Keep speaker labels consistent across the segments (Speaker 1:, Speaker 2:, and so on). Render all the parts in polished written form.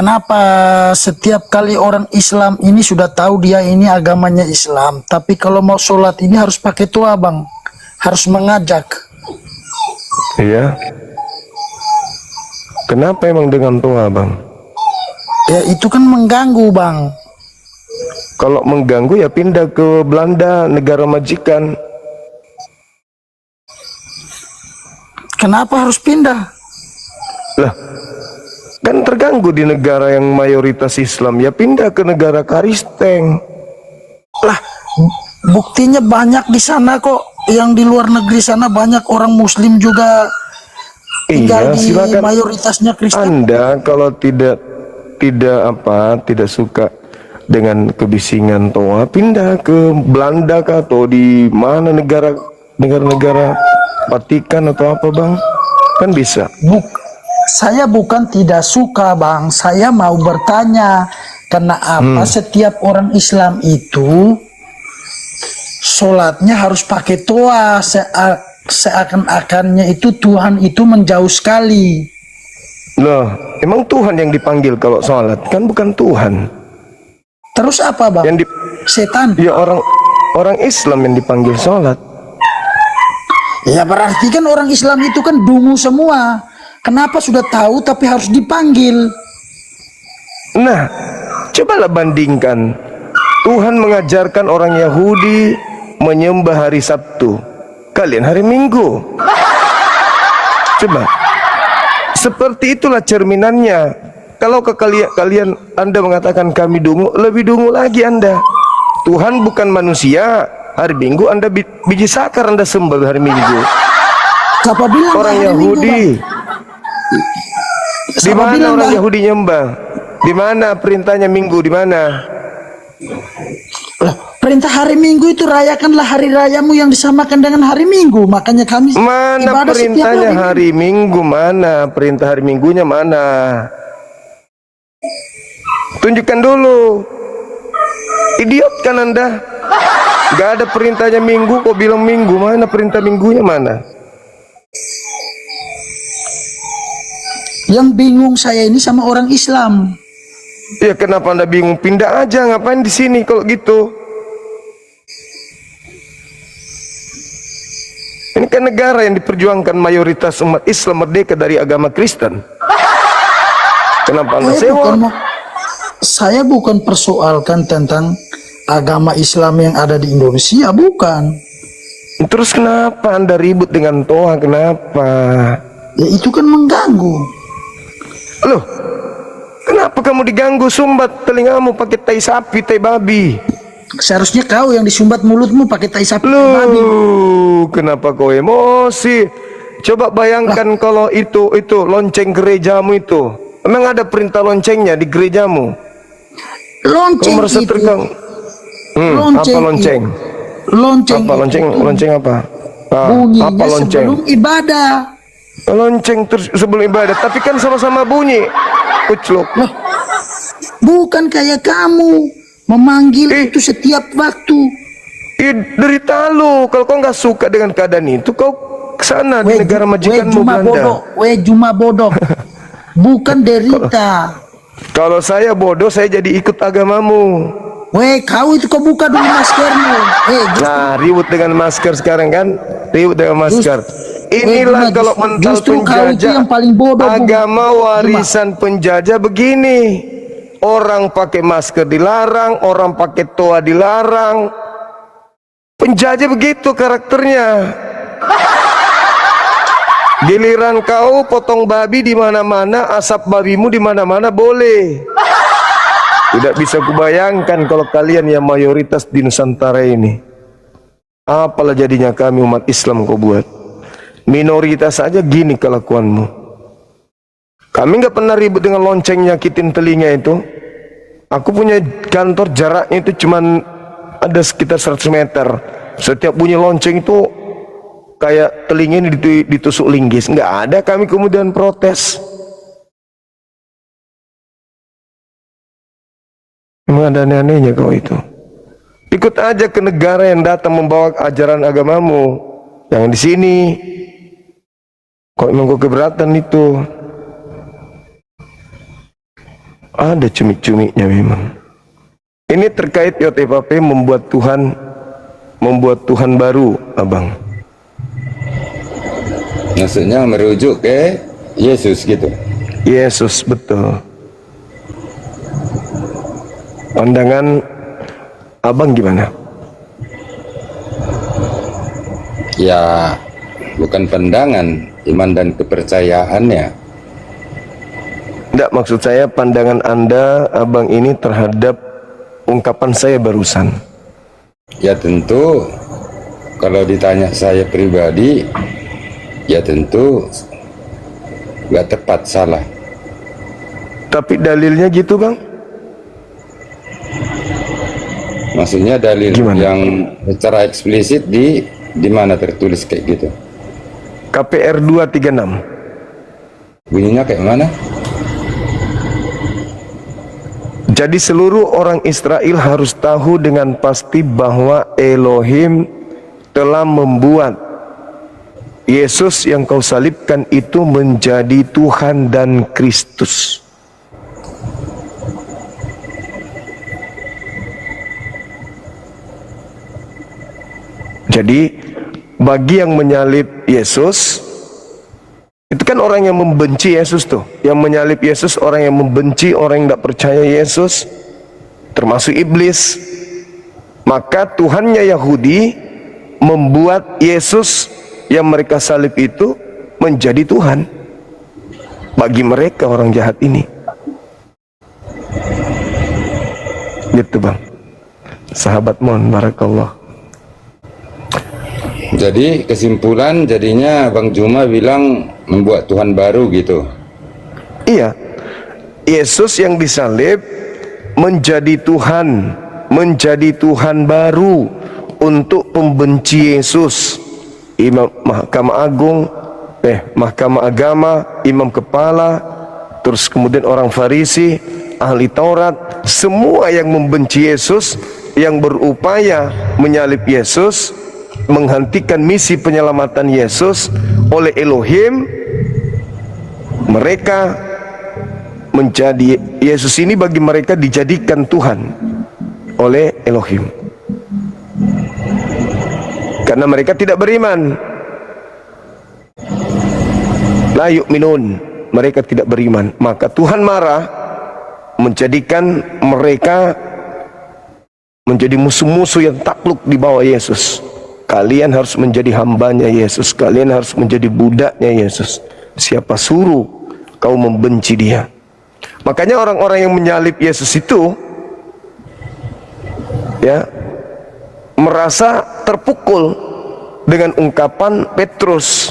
Speaker 1: Kenapa setiap kali orang Islam ini sudah tahu dia ini agamanya Islam, tapi kalau mau sholat ini harus pakai tua bang, harus mengajak.
Speaker 2: Iya. Kenapa emang dengan tua bang?
Speaker 1: Ya itu kan mengganggu bang.
Speaker 2: Kalau mengganggu ya pindah ke Belanda, negara majikan.
Speaker 1: Kenapa harus pindah?
Speaker 2: Lah, kan terganggu di negara yang mayoritas Islam, ya pindah ke negara Kristen.
Speaker 1: Lah, buktinya banyak di sana kok. Yang di luar negeri sana banyak orang Muslim juga tinggal
Speaker 2: Iya,
Speaker 1: di
Speaker 2: silakan.
Speaker 1: mayoritasnya Kristen.
Speaker 2: Anda kalau tidak suka dengan kebisingan toa, pindah ke Belanda kah, atau di mana negara-negara Vatikan atau apa bang, kan bisa.
Speaker 1: Saya bukan tidak suka bang, saya mau bertanya kenapa setiap orang Islam itu sholatnya harus pakai toa, seakan-akannya itu Tuhan itu menjauh sekali.
Speaker 2: Loh, emang Tuhan yang dipanggil kalau sholat, kan bukan Tuhan.
Speaker 1: Terus apa bang? Setan?
Speaker 2: Ya orang Islam yang dipanggil sholat.
Speaker 1: Ya berarti kan orang Islam itu kan dungu semua. Kenapa sudah tahu tapi harus dipanggil?
Speaker 2: Nah, cobalah bandingkan. Tuhan mengajarkan orang Yahudi menyembah hari Sabtu, kalian hari Minggu. Coba. Seperti itulah cerminannya. Kalau ke kalian Anda mengatakan kami dungu, lebih dungu lagi Anda. Tuhan bukan manusia. Hari Minggu Anda biji sakar Anda sembah hari Minggu.
Speaker 1: Siapa bilang
Speaker 2: orang Yahudi? Di mana orang Yahudi nyembah? Di mana perintahnya Minggu? Di mana?
Speaker 1: Perintah hari Minggu itu rayakanlah hari rayamu yang disamakan dengan hari Minggu. Makanya kami
Speaker 2: mana perintahnya hari Minggu? Mana perintah hari Minggunya mana? Tunjukkan dulu. Idiot kan Anda? Gak ada perintahnya Minggu kok bilang Minggu. Mana perintah Minggunya mana?
Speaker 1: Yang bingung saya ini sama orang Islam.
Speaker 2: Ya kenapa Anda bingung? Pindah aja, ngapain di sini kalau gitu? Ini kan negara yang diperjuangkan mayoritas umat Islam merdeka dari agama Kristen. Kenapa Anda sewa?
Speaker 1: Saya bukan persoalkan tentang agama Islam yang ada di Indonesia, bukan.
Speaker 2: Terus kenapa Anda ribut dengan Toa? Kenapa?
Speaker 1: Ya itu kan mengganggu.
Speaker 2: Loh, kenapa kamu diganggu? Sumbat telingamu pakai tai sapi, tai babi.
Speaker 1: Seharusnya kau yang disumbat mulutmu pakai tai sapi, tai babi.
Speaker 2: Loh, kenapa kau emosi? Coba bayangkan kalau itu lonceng gerejamu itu. Emang ada perintah loncengnya di gerejamu?
Speaker 1: Lonceng
Speaker 2: kau merasa
Speaker 1: itu.
Speaker 2: terganggu?
Speaker 1: Lonceng
Speaker 2: apa lonceng?
Speaker 1: Lonceng
Speaker 2: apa lonceng? Lonceng apa?
Speaker 1: Bunyinya
Speaker 2: apa lonceng?
Speaker 1: sebelum ibadah.
Speaker 2: Lonceng terus sebelum ibadah, tapi kan sama-sama bunyi. Kucluk.
Speaker 1: Loh, bukan kayak kamu memanggil itu setiap waktu.
Speaker 2: Derita lu. Kalau kau nggak suka dengan keadaan itu, kau kesana di negara majikanmu Belanda.
Speaker 1: Cuma bodoh. Bukan derita.
Speaker 2: Kalau saya bodoh, saya jadi ikut agamamu.
Speaker 1: Kau itu kau buka dulu maskermu.
Speaker 2: Nah, ribut dengan masker sekarang kan? Ribut dengan masker. Inilah kalau mental penjajah.
Speaker 1: Yang paling bodoh,
Speaker 2: agama warisan penjajah begini. Orang pakai masker dilarang, orang pakai toa dilarang. Penjajah begitu karakternya. Giliran kau potong babi di mana-mana, asap babimu di mana-mana boleh. Tidak bisa kubayangkan kalau kalian yang mayoritas di Nusantara ini. Apalah jadinya kami umat Islam kau buat. Minoritas saja gini kelakuanmu. Kami nggak pernah ribut dengan lonceng nyakitin telinga itu. Aku punya kantor jaraknya itu cuman ada sekitar 100 meter. Setiap bunyi lonceng itu kayak telinga ini ditusuk linggis. Nggak ada kami kemudian protes. Memang ada aneh-anehnya kau itu. Ikut aja ke negara yang datang membawa ajaran agamamu. Yang di sini. Kok memang kau keberatan itu? Ada cumi-cuminya memang. Ini terkait JPP membuat Tuhan baru, abang.
Speaker 3: Maksudnya merujuk ke Yesus gitu.
Speaker 2: Yesus, betul. Pandangan abang gimana?
Speaker 3: Ya, bukan pandangan, iman dan kepercayaannya.
Speaker 2: Tidak, maksud saya pandangan Anda, abang ini terhadap ungkapan saya barusan.
Speaker 3: Ya tentu, kalau ditanya saya pribadi, ya tentu nggak tepat, salah.
Speaker 2: Tapi dalilnya gitu, bang?
Speaker 3: Maksudnya dalil
Speaker 2: Gimana?
Speaker 3: yang secara eksplisit di mana tertulis kayak gitu?
Speaker 2: KPR 236.
Speaker 3: Bunyinya kayak mana?
Speaker 2: Jadi seluruh orang Israel harus tahu dengan pasti bahwa Elohim telah membuat Yesus yang kau salibkan itu menjadi Tuhan dan Kristus. Jadi bagi yang menyalib Yesus, itu kan orang yang membenci Yesus tuh. Yang menyalib Yesus orang yang membenci, orang yang tidak percaya Yesus, termasuk iblis. Maka Tuhannya Yahudi membuat Yesus yang mereka salib itu menjadi Tuhan bagi mereka orang jahat ini. Gitu bang. Sahabat mohon barakallah.
Speaker 3: Jadi kesimpulan jadinya Bang Juma bilang membuat Tuhan baru gitu.
Speaker 2: Iya, Yesus yang disalib menjadi Tuhan baru untuk pembenci Yesus. Imam Mahkamah Agung, Mahkamah Agama, imam kepala, terus kemudian orang Farisi, ahli Taurat, semua yang membenci Yesus, yang berupaya menyalib Yesus, menghentikan misi penyelamatan Yesus oleh Elohim, mereka menjadi Yesus ini bagi mereka dijadikan Tuhan oleh Elohim karena mereka tidak beriman. La yu'minun, mereka tidak beriman, maka Tuhan marah, menjadikan mereka menjadi musuh-musuh yang takluk di bawah Yesus. Kalian harus menjadi hambanya Yesus, kalian harus menjadi budaknya Yesus. Siapa suruh kau membenci dia? Makanya orang-orang yang menyalib Yesus itu ya merasa terpukul dengan ungkapan Petrus.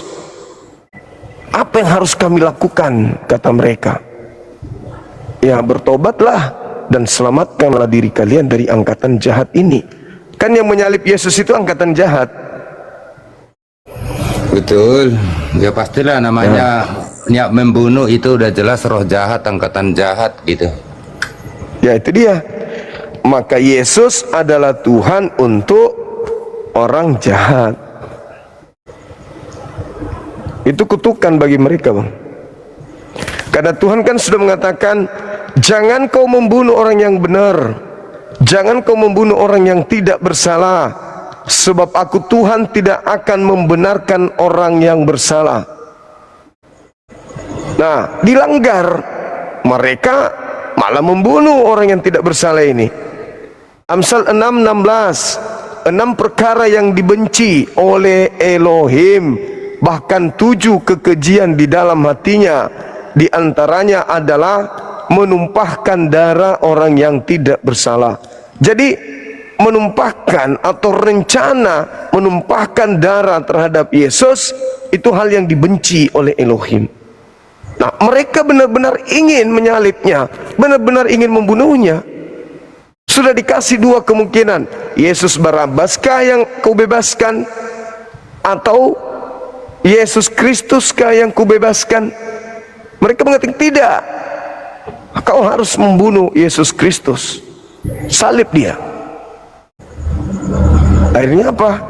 Speaker 2: Apa yang harus kami lakukan, kata mereka? Ya, bertobatlah dan selamatkanlah diri kalian dari angkatan jahat ini. Kan yang menyalib Yesus itu angkatan jahat.
Speaker 3: Betul, ya pastilah namanya niat membunuh itu udah jelas roh jahat, angkatan jahat gitu.
Speaker 2: Ya itu dia. Maka Yesus adalah Tuhan untuk orang jahat. Itu kutukan bagi mereka bang. Karena Tuhan kan sudah mengatakan, jangan kau membunuh orang yang benar, jangan kau membunuh orang yang tidak bersalah, sebab aku Tuhan tidak akan membenarkan orang yang bersalah. Nah, dilanggar, mereka malah membunuh orang yang tidak bersalah ini. Amsal 6:16, 6 perkara yang dibenci oleh Elohim, bahkan 7 kekejian di dalam hatinya. Di antaranya adalah menumpahkan darah orang yang tidak bersalah. Jadi menumpahkan atau rencana menumpahkan darah terhadap Yesus itu hal yang dibenci oleh Elohim. Nah, mereka benar-benar ingin menyalibnya, benar-benar ingin membunuhnya. Sudah dikasih 2 kemungkinan, Yesus Barabaskah yang kau bebaskan, atau Yesus Kristuskah yang kau bebaskan? Mereka mengatakan tidak, kau harus membunuh Yesus Kristus, salib dia. Akhirnya apa?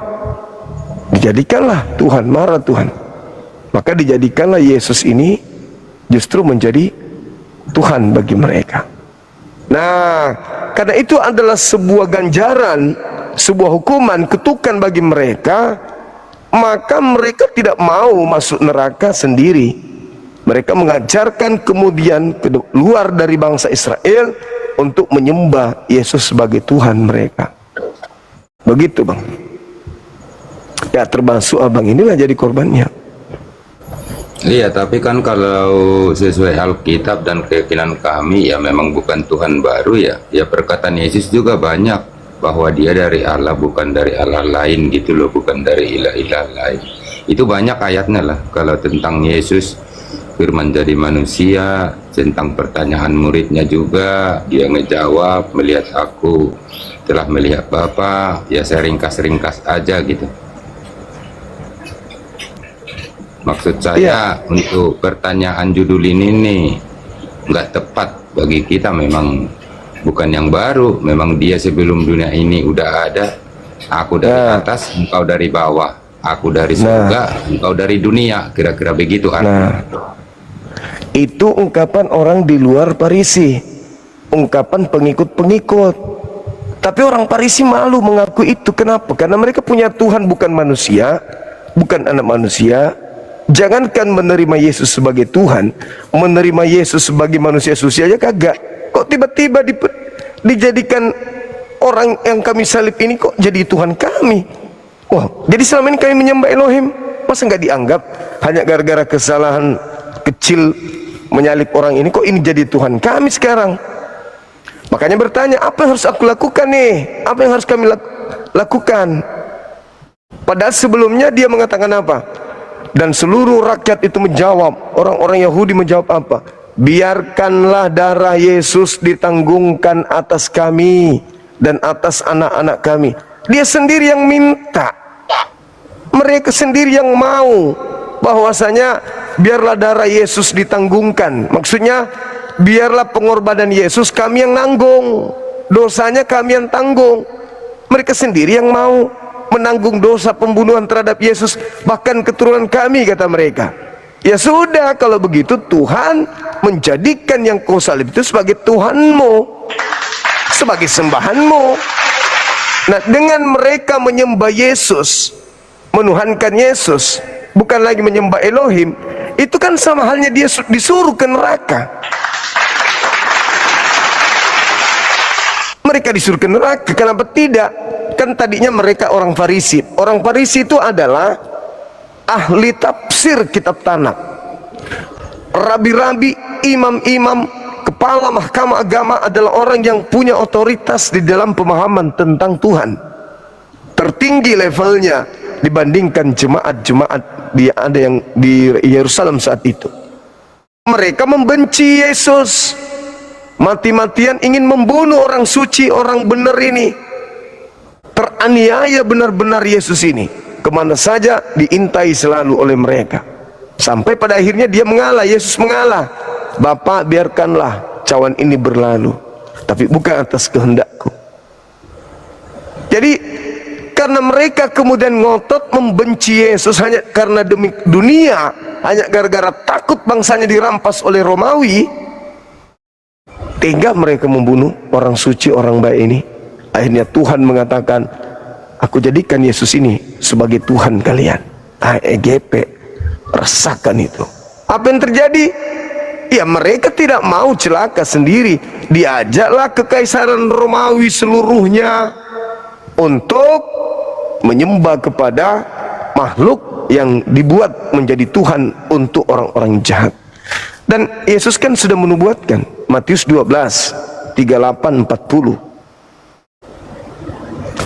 Speaker 2: Dijadikanlah Tuhan, marah Tuhan. Maka dijadikanlah Yesus ini justru menjadi Tuhan bagi mereka. Nah, karena itu adalah sebuah ganjaran, sebuah hukuman, kutukan bagi mereka, maka mereka tidak mau masuk neraka sendiri. Mereka mengajarkan kemudian keluar dari bangsa Israel untuk menyembah Yesus sebagai Tuhan mereka. Begitu, Bang. Ya, termasuk abang inilah jadi korbannya.
Speaker 3: Iya, tapi kan kalau sesuai Alkitab dan keyakinan kami, ya memang bukan Tuhan baru ya. Ya perkataan Yesus juga banyak bahwa dia dari Allah, bukan dari Allah lain gitu loh, bukan dari ilah-ilah lain. Itu banyak ayatnya lah. Kalau tentang Yesus, firman jadi manusia, tentang pertanyaan muridnya juga, dia ngejawab, melihat aku telah melihat Bapa, ya saya ringkas-ringkas aja gitu. Maksud saya untuk pertanyaan judul ini nih nggak tepat bagi kita, memang bukan yang baru, memang dia sebelum dunia ini udah ada. Aku dari atas, engkau dari bawah, aku dari surga, engkau dari dunia, kira-kira begitu artinya.
Speaker 2: Itu ungkapan orang di luar Farisi, ungkapan pengikut-pengikut. Tapi orang Farisi malu mengaku itu. Kenapa? Karena mereka punya Tuhan bukan manusia, bukan anak manusia. Jangankan menerima Yesus sebagai Tuhan, menerima Yesus sebagai manusia suci aja kagak. Kok tiba-tiba dijadikan orang yang kami salib ini kok jadi Tuhan kami? Wah, jadi selama ini kami menyembah Elohim, masa nggak dianggap? Hanya gara-gara kesalahan kecil menyalib orang ini, kok ini jadi Tuhan kami sekarang? Makanya bertanya, apa yang harus aku lakukan nih? Apa yang harus kami lakukan? Padahal sebelumnya dia mengatakan apa? Dan seluruh rakyat itu menjawab, orang-orang Yahudi menjawab apa? Biarkanlah darah Yesus ditanggungkan atas kami dan atas anak-anak kami. Dia sendiri yang minta, mereka sendiri yang mau bahwasanya biarlah darah Yesus ditanggungkan. Maksudnya biarlah pengorbanan Yesus kami yang nanggung, dosanya kami yang tanggung. Mereka sendiri yang mau menanggung dosa pembunuhan terhadap Yesus, bahkan keturunan kami, kata mereka. Ya sudah, kalau begitu Tuhan menjadikan yang kau salib itu sebagai Tuhanmu, sebagai sembahanmu. Nah, dengan mereka menyembah Yesus, menuhankan Yesus, bukan lagi menyembah Elohim, itu kan sama halnya dia disuruh ke neraka. Mereka disuruh ke neraka, kenapa tidak? Kan tadinya mereka orang Farisi. Orang Farisi itu adalah ahli tafsir kitab Tanakh, rabi-rabi, imam-imam, kepala mahkamah agama, adalah orang yang punya otoritas di dalam pemahaman tentang Tuhan. Tertinggi levelnya dibandingkan jemaat-jemaat ada yang di Yerusalem saat itu. Mereka membenci Yesus, mati-matian ingin membunuh orang suci, orang benar ini. Teraniaya benar-benar Yesus ini, kemana saja diintai selalu oleh mereka, sampai pada akhirnya dia mengalah. Yesus mengalah, Bapa, biarkanlah cawan ini berlalu, tapi bukan atas kehendakku. Jadi karena mereka kemudian ngotot membenci Yesus hanya karena demi dunia, hanya gara-gara takut bangsanya dirampas oleh Romawi, tega mereka membunuh orang suci, orang baik ini. Akhirnya Tuhan mengatakan, aku jadikan Yesus ini sebagai Tuhan kalian. EGP, rasakan itu. Apa yang terjadi? Ya, mereka tidak mau celaka sendiri. Diajaklah kekaisaran Romawi seluruhnya untuk menyembah kepada makhluk yang dibuat menjadi Tuhan untuk orang-orang jahat. Dan Yesus kan sudah menubuatkan, Matius 12, 38-40.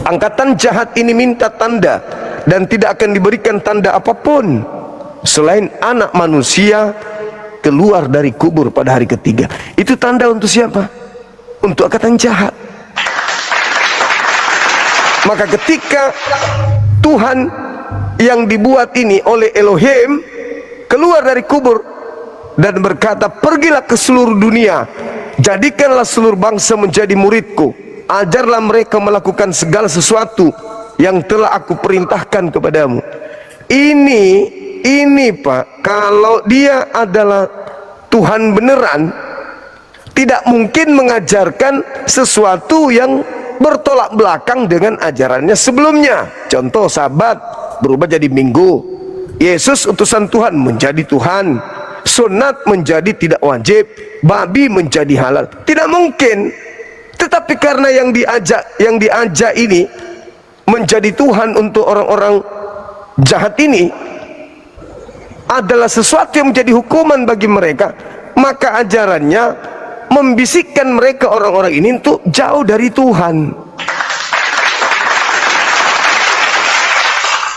Speaker 2: Angkatan jahat ini minta tanda, dan tidak akan diberikan tanda apapun selain anak manusia keluar dari kubur pada hari ketiga. Itu tanda untuk siapa? Untuk angkatan jahat. Maka ketika Tuhan yang dibuat ini oleh Elohim keluar dari kubur dan berkata, pergilah ke seluruh dunia, jadikanlah seluruh bangsa menjadi muridku, ajarlah mereka melakukan segala sesuatu yang telah aku perintahkan kepadamu. Ini Pak, kalau dia adalah Tuhan beneran, tidak mungkin mengajarkan sesuatu yang bertolak belakang dengan ajarannya sebelumnya. Contoh, Sabat berubah jadi Minggu, Yesus utusan Tuhan menjadi Tuhan, sunat menjadi tidak wajib, babi menjadi halal. Tidak mungkin. Tetapi karena yang diajak ini menjadi Tuhan untuk orang-orang jahat ini adalah sesuatu yang menjadi hukuman bagi mereka, maka ajarannya membisikkan mereka orang-orang ini untuk jauh dari Tuhan.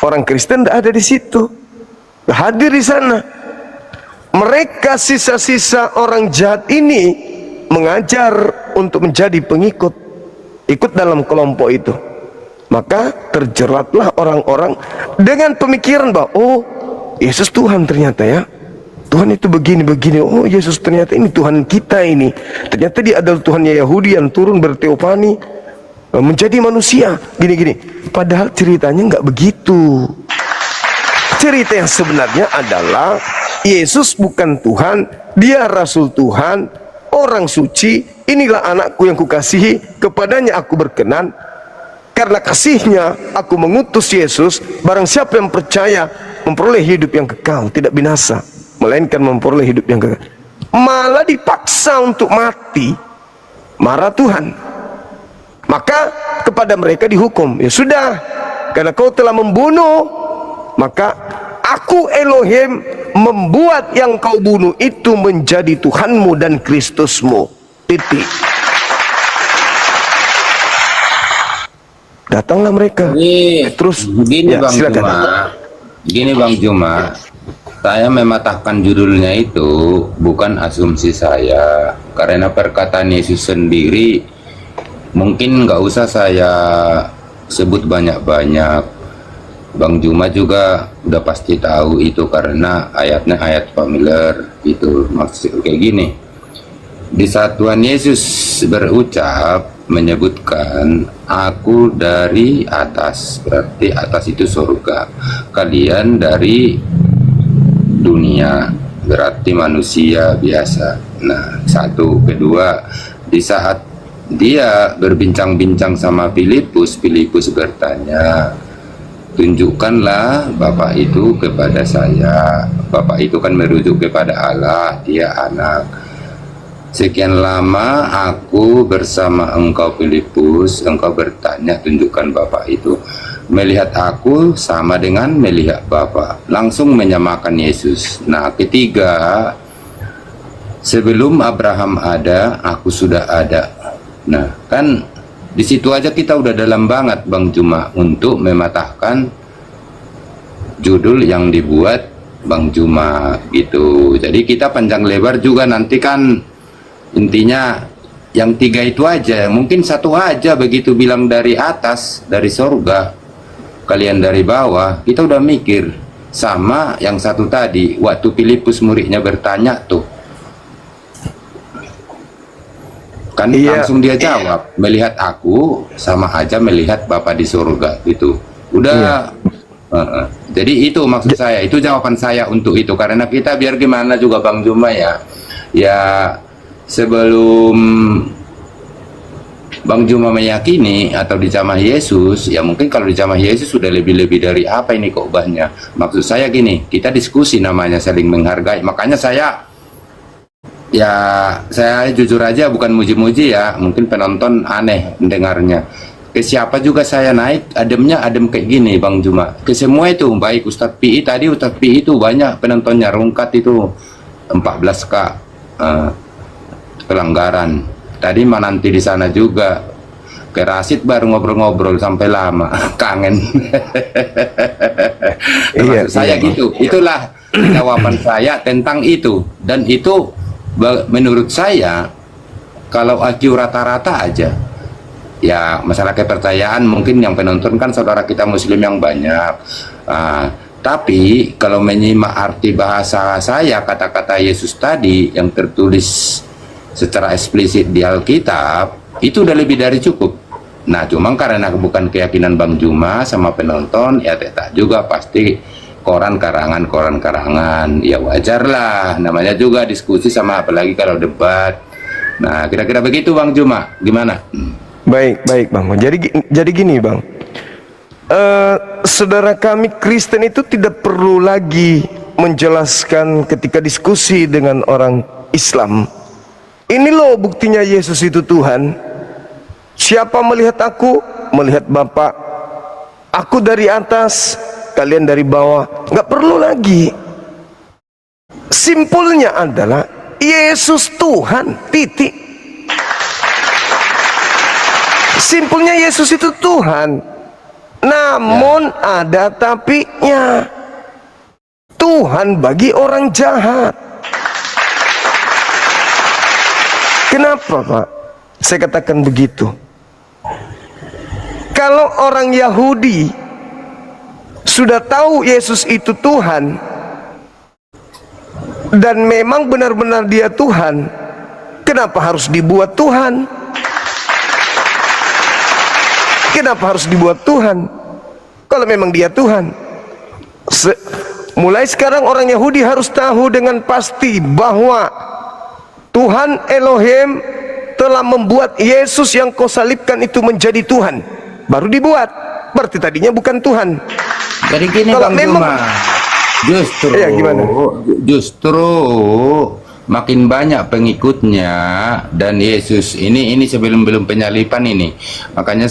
Speaker 2: Orang Kristen tidak ada di situ, tidak hadir di sana. Mereka sisa-sisa orang jahat ini mengajar untuk menjadi pengikut, ikut dalam kelompok itu. Maka terjeratlah orang-orang dengan pemikiran bahwa oh, Yesus Tuhan ternyata ya, Tuhan itu begini-begini. Oh, Yesus ternyata ini Tuhan kita ini. Ternyata dia adalah Tuhannya Yahudi yang turun berteofani, menjadi manusia, gini-gini. Padahal ceritanya nggak begitu. Cerita yang sebenarnya adalah Yesus bukan Tuhan, dia Rasul Tuhan, orang suci. Inilah anakku yang kukasihi, kepadanya aku berkenan. Karena kasihnya aku mengutus Yesus. Barang siapa yang percaya memperoleh hidup yang kekal, tidak binasa, melainkan memperoleh hidup yang kekal. Malah dipaksa untuk mati, marah Tuhan. Maka kepada mereka dihukum, ya sudah, karena kau telah membunuh, maka aku Elohim membuat yang kau bunuh itu menjadi Tuhanmu dan Kristusmu. Titik. Datanglah mereka. Terus
Speaker 3: begini
Speaker 2: ya,
Speaker 3: Bang
Speaker 2: silakan.
Speaker 3: Juma. Gini Bang Juma, saya mematahkan judulnya itu bukan asumsi saya, karena perkataan Yesus sendiri mungkin nggak usah saya sebut banyak-banyak. Bang Juma juga udah pasti tahu itu karena ayatnya ayat familiar itu. Maksud kayak gini, di saat Tuhan Yesus berucap menyebutkan aku dari atas, berarti atas itu surga, kalian dari dunia, berarti manusia biasa. Nah, satu. Kedua, di saat dia berbincang-bincang sama Filipus, Filipus bertanya, tunjukkanlah Bapak itu kepada saya. Bapak itu kan merujuk kepada Allah, dia anak. Sekian lama aku bersama engkau Filipus, engkau bertanya tunjukkan Bapak itu. Melihat aku sama dengan melihat Bapa. Langsung menyamakan Yesus. Nah, ketiga, sebelum Abraham ada, aku sudah ada. Nah, kan di situ aja kita udah dalam banget Bang Juma untuk mematahkan judul yang dibuat Bang Juma gitu. Jadi kita panjang lebar juga nanti kan intinya yang tiga itu aja, mungkin satu aja begitu bilang dari atas, dari sorga, kalian dari bawah, kita udah mikir. Sama yang satu tadi, waktu Filipus muridnya bertanya tuh, kan langsung dia jawab, melihat aku sama aja melihat Bapa di surga gitu. Udah. Jadi itu maksud saya, itu jawaban saya untuk itu, karena kita biar gimana juga Bang Juma ya, sebelum Bang Juma meyakini atau dicamah Yesus, ya mungkin kalau dicamah Yesus sudah lebih-lebih dari apa ini khotbahnya. Maksud saya gini, kita diskusi namanya saling menghargai. Makanya saya jujur aja bukan muji-muji ya, mungkin penonton aneh mendengarnya. Ke siapa juga saya naik, ademnya adem kayak gini Bang Juma. Ke semua itu, baik Ustadz PI tadi, Ustadz PI itu banyak penontonnya, rungkat itu 14K. Pelanggaran tadi nanti di sana juga ke Rasid baru ngobrol-ngobrol sampai lama kangen. Saya gitu, itulah jawaban saya tentang itu. Dan itu menurut saya kalau IQ rata-rata aja ya, masalah kepercayaan mungkin yang penonton kan saudara kita muslim yang banyak, tapi kalau menyimak arti bahasa saya, kata-kata Yesus tadi yang tertulis secara eksplisit di Alkitab itu udah lebih dari cukup. Nah, cuma karena bukan keyakinan Bang Juma sama penonton, ya tetap juga pasti koran karangan, ya wajar lah, namanya juga diskusi sama apalagi kalau debat Nah, kira-kira begitu Bang Juma, gimana?
Speaker 2: Baik, baik Bang. Jadi gini Bang. Saudara kami Kristen itu tidak perlu lagi menjelaskan ketika diskusi dengan orang Islam. Ini loh buktinya Yesus itu Tuhan. Siapa melihat aku, melihat Bapa. Aku dari atas, kalian dari bawah. Nggak perlu lagi. Simpulnya adalah Yesus Tuhan, titik. Simpulnya Yesus itu Tuhan. Namun ada tapinya. Tuhan bagi orang jahat. Kenapa Pak? Saya katakan begitu. Kalau orang Yahudi sudah tahu Yesus itu Tuhan, dan memang benar-benar dia Tuhan, kenapa harus dibuat Tuhan? Kenapa harus dibuat Tuhan? Kalau memang dia Tuhan. Mulai sekarang orang Yahudi harus tahu dengan pasti bahwa Tuhan Elohim telah membuat Yesus yang kau salibkan itu menjadi Tuhan. Baru dibuat. Berarti tadinya bukan Tuhan.
Speaker 3: Jadi gini
Speaker 2: kalau
Speaker 3: Bang
Speaker 2: memang,
Speaker 3: Juma, justru makin banyak pengikutnya, dan Yesus ini sebelum penyalipan ini. Makanya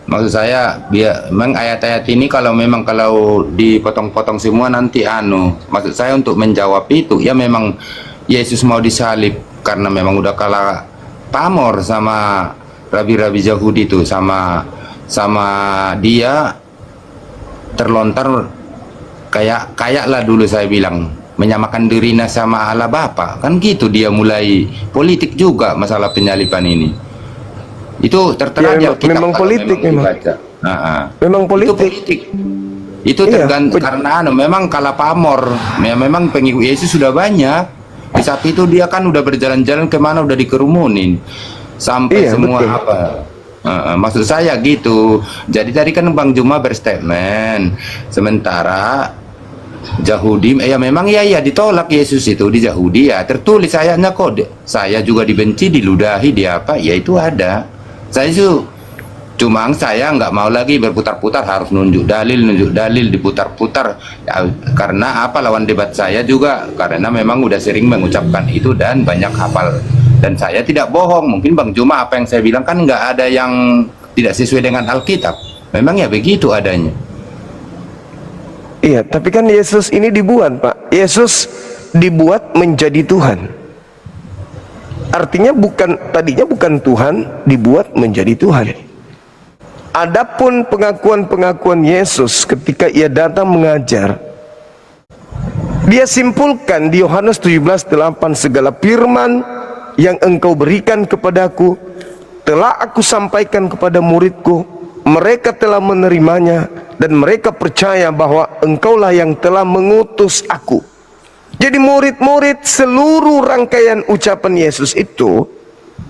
Speaker 3: maksud saya memang ayat-ayat ini kalau dipotong-potong semua nanti maksud saya untuk menjawab itu ya, memang Yesus mau disalib karena memang udah kalah pamor sama rabi-rabi Yahudi itu, sama dia terlontar kayak lah dulu saya bilang menyamakan dirinya sama Allah Bapa, kan gitu. Dia mulai politik juga masalah penyalipan ini. Itu tertera
Speaker 2: ya, memang politik memang. Memang politik. Itu tergantung karena memang kalah pamor. Memang pengikut Yesus sudah banyak. Di saat itu dia kan udah berjalan-jalan kemana udah dikerumunin sampai semua betul. Maksud saya gitu. Jadi tadi kan Bang Juma berstatement, sementara Yahudi ya memang ya ditolak Yesus itu di Yahudi ya, tertulis ayatnya kok. Saya juga dibenci, diludahi, di apa ya, itu ada. Saya cuma saya nggak mau lagi berputar-putar, harus nunjuk dalil diputar-putar ya, karena apa, lawan debat saya juga karena memang udah sering mengucapkan itu dan banyak hafal, dan saya tidak bohong. Mungkin Bang Juma apa yang saya bilang kan nggak ada yang tidak sesuai dengan Alkitab, memang ya begitu adanya. Iya, tapi kan Yesus ini dibuat Pak, Yesus dibuat menjadi Tuhan. Artinya tadinya bukan Tuhan, dibuat menjadi Tuhan. Adapun pengakuan Yesus ketika ia datang mengajar, dia simpulkan di Yohanes 17:8, segala firman yang engkau berikan kepadaku telah aku sampaikan kepada muridku, mereka telah menerimanya dan mereka percaya bahwa engkaulah yang telah mengutus aku. Jadi murid-murid seluruh rangkaian ucapan Yesus itu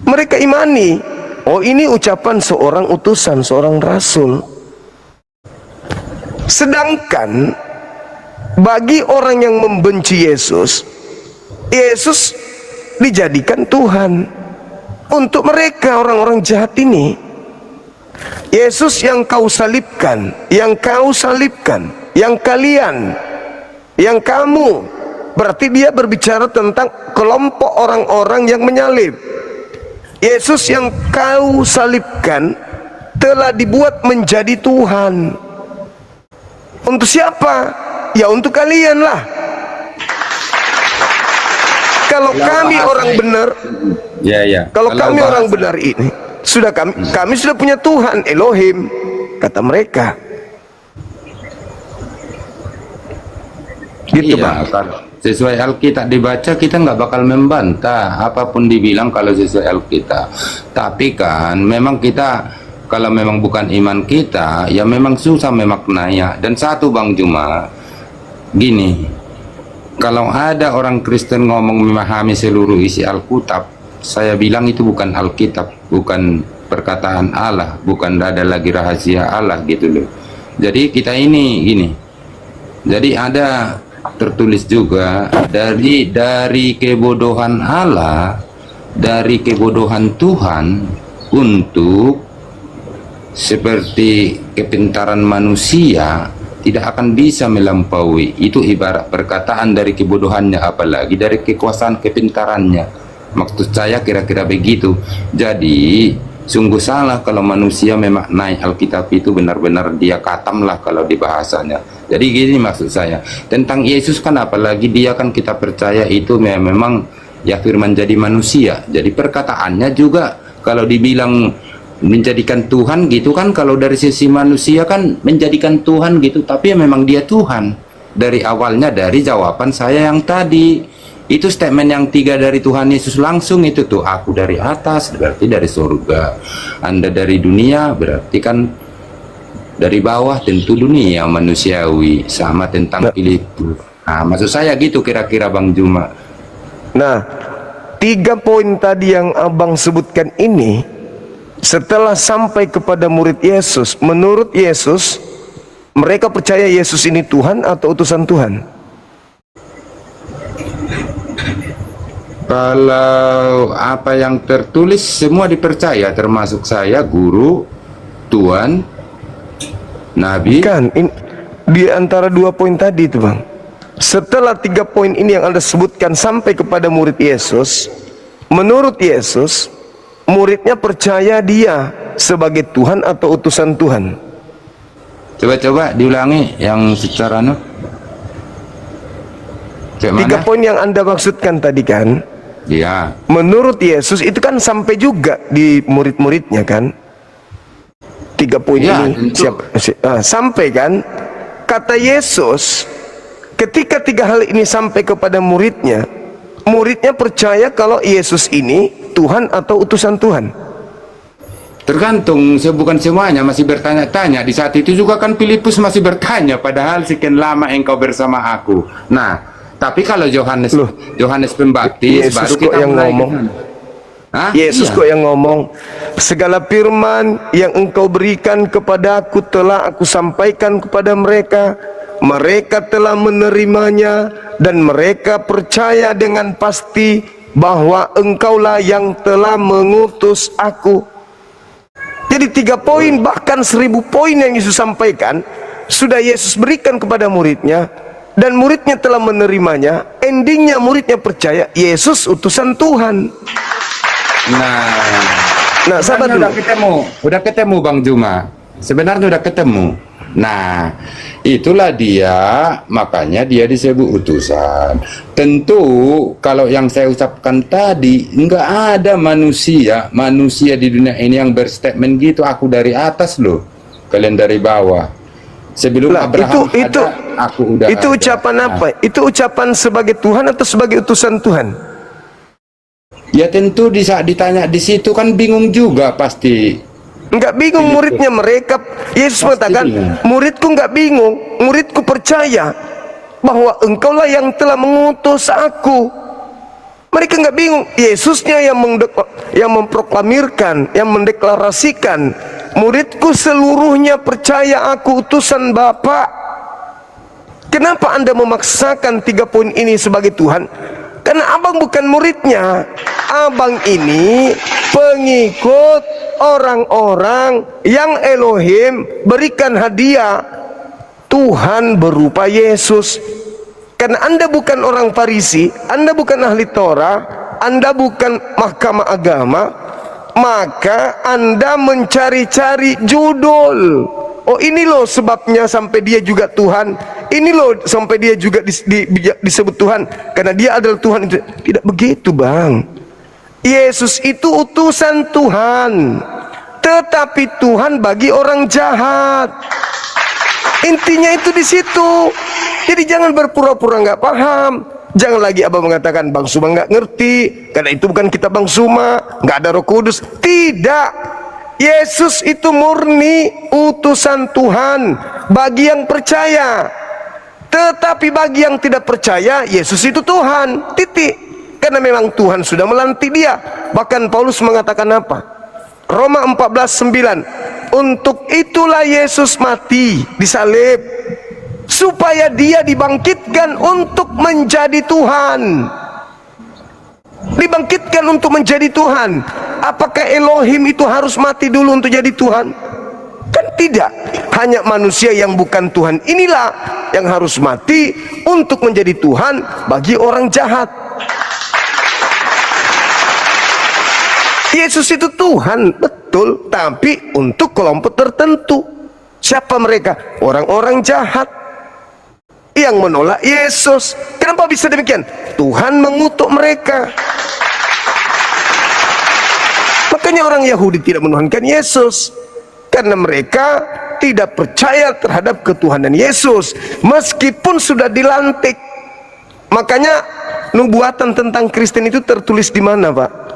Speaker 2: mereka imani, oh ini ucapan seorang utusan, seorang rasul. Sedangkan bagi orang yang membenci Yesus, Yesus dijadikan Tuhan. Untuk mereka orang-orang jahat ini, Yesus yang kau salibkan, yang kau salibkan, yang kalian, yang kamu, berarti dia berbicara tentang kelompok orang-orang yang menyalib. Yesus yang kau salibkan telah dibuat menjadi Tuhan. Untuk siapa? Ya untuk kalian lah. Kalau kami orang benar, kalau kami orang benar ini kami sudah punya Tuhan Elohim, kata mereka. Gitu
Speaker 3: iya,
Speaker 2: Pak.
Speaker 3: Sesuai Alkitab dibaca kita nggak bakal membantah apapun dibilang kalau sesuai Alkitab. Tapi kan memang kita kalau memang bukan iman kita ya memang susah memaknainya. Dan satu Bang Juma, gini, kalau ada orang Kristen ngomong memahami seluruh isi Alkitab, saya bilang itu bukan Alkitab, bukan perkataan Allah, bukan ada lagi rahasia Allah gitu loh. Jadi kita ini gini, jadi ada tertulis juga dari kebodohan Allah dari kebodohan Tuhan untuk seperti kepintaran manusia tidak akan bisa melampaui. Itu ibarat perkataan dari kebodohannya, apalagi dari kekuasaan kepintarannya. Maksud saya kira-kira begitu. Jadi sungguh salah kalau manusia memaknai Alkitab itu benar-benar dia katam lah kalau di bahasanya. Jadi gini maksud saya tentang Yesus kan, apalagi dia kan kita percaya itu memang ya firman jadi manusia. Jadi perkataannya juga kalau dibilang menjadikan Tuhan gitu kan, kalau dari sisi manusia kan menjadikan Tuhan gitu, tapi memang dia Tuhan dari awalnya. Dari jawaban saya yang tadi itu statement yang 3 dari Tuhan Yesus langsung itu tuh, aku dari atas berarti dari surga, Anda dari dunia berarti kan dari bawah, tentu dunia manusiawi, sama tentang Filipus. Nah maksud saya gitu kira-kira Bang Juma.
Speaker 2: Nah, 3 poin tadi yang abang sebutkan ini, setelah sampai kepada murid Yesus, menurut Yesus, mereka percaya Yesus ini Tuhan atau utusan Tuhan?
Speaker 3: Kalau apa yang tertulis semua dipercaya, termasuk saya, guru, Tuhan, Nabi.
Speaker 2: Kan, di antara 2 poin tadi itu bang, setelah 3 poin ini yang Anda sebutkan sampai kepada murid Yesus, menurut Yesus, muridnya percaya dia sebagai Tuhan atau utusan Tuhan?
Speaker 3: Coba-coba diulangi yang secara
Speaker 2: Tiga 3 poin yang Anda maksudkan tadi kan,
Speaker 3: ya,
Speaker 2: menurut Yesus itu kan sampai juga di murid-muridnya kan, 3 poin
Speaker 3: ya,
Speaker 2: ini sampai kan. Kata Yesus, ketika 3 hal ini sampai kepada muridnya, muridnya percaya kalau Yesus ini Tuhan atau utusan Tuhan.
Speaker 3: tergantung, bukan semuanya masih bertanya-tanya. Di saat itu juga kan Filipus masih bertanya, padahal sekian lama engkau bersama aku. Nah, tapi kalau Yohanes Pembaptis,
Speaker 2: Yesus
Speaker 3: baru
Speaker 2: kok
Speaker 3: kita
Speaker 2: yang
Speaker 3: mulai
Speaker 2: ngomong. Yesus
Speaker 3: iya.
Speaker 2: kok yang ngomong, segala firman yang engkau berikan kepadaku telah aku sampaikan kepada mereka. Mereka telah menerimanya dan mereka percaya dengan pasti bahwa engkaulah yang telah mengutus aku. Jadi 3 poin bahkan 1000 poin yang Yesus sampaikan sudah Yesus berikan kepada muridnya, dan muridnya telah menerimanya. Endingnya muridnya percaya Yesus utusan Tuhan. Nah sahabat,
Speaker 3: udah ketemu Bang Juma, sebenarnya udah ketemu. Nah itulah dia, makanya dia disebut utusan. Tentu kalau yang saya ucapkan tadi, nggak ada manusia di dunia ini yang berstatement gitu, aku dari atas loh, kalian dari bawah. Sebelum Abraham ada, aku udah
Speaker 2: itu ada. Ucapan apa? Itu ucapan sebagai Tuhan atau sebagai utusan Tuhan?
Speaker 3: Ya tentu di saat ditanya di situ kan bingung juga pasti.
Speaker 2: Enggak bingung muridnya mereka. Yesus mengatakan, muridku enggak bingung, muridku percaya bahwa engkaulah yang telah mengutus aku. Mereka enggak bingung. Yesusnya yang memproklamirkan, yang mendeklarasikan, muridku seluruhnya percaya aku utusan Bapa. Kenapa Anda memaksakan 3 poin ini sebagai Tuhan? Karena abang bukan muridnya. Abang ini pengikut orang-orang yang Elohim berikan hadiah Tuhan berupa Yesus. Karena Anda bukan orang Farisi, Anda bukan ahli Torah, Anda bukan mahkamah agama, maka Anda mencari-cari judul. Oh ini loh sebabnya sampai dia juga Tuhan, ini loh sampai dia juga disebut Tuhan karena dia adalah Tuhan. Tidak begitu bang. Yesus itu utusan Tuhan, tetapi Tuhan bagi orang jahat. Intinya itu di situ. Jadi jangan berpura-pura nggak paham. Jangan lagi abang mengatakan Bang Suma nggak ngerti karena itu bukan kitab Bang Suma, nggak ada Roh Kudus. Tidak. Yesus itu murni utusan Tuhan bagi yang percaya. Tetapi bagi yang tidak percaya, Yesus itu Tuhan. Titik. Karena memang Tuhan sudah melantik dia. Bahkan Paulus mengatakan apa? Roma 14:9. Untuk itulah Yesus mati disalib, supaya dia dibangkitkan untuk menjadi Tuhan. dibangkitkan untuk menjadi Tuhan. Apakah Elohim itu harus mati dulu untuk jadi Tuhan? Kan tidak. Hanya manusia yang bukan Tuhan inilah yang harus mati untuk menjadi Tuhan bagi orang jahat. Yesus itu Tuhan, betul, tapi untuk kelompok tertentu. Siapa mereka? Orang-orang jahat yang menolak Yesus. Kenapa bisa demikian? Tuhan mengutuk mereka. Makanya orang Yahudi tidak menuhankan Yesus, karena mereka tidak percaya terhadap ketuhanan Yesus meskipun sudah dilantik. Makanya nubuatan tentang Kristen itu tertulis di mana, Pak?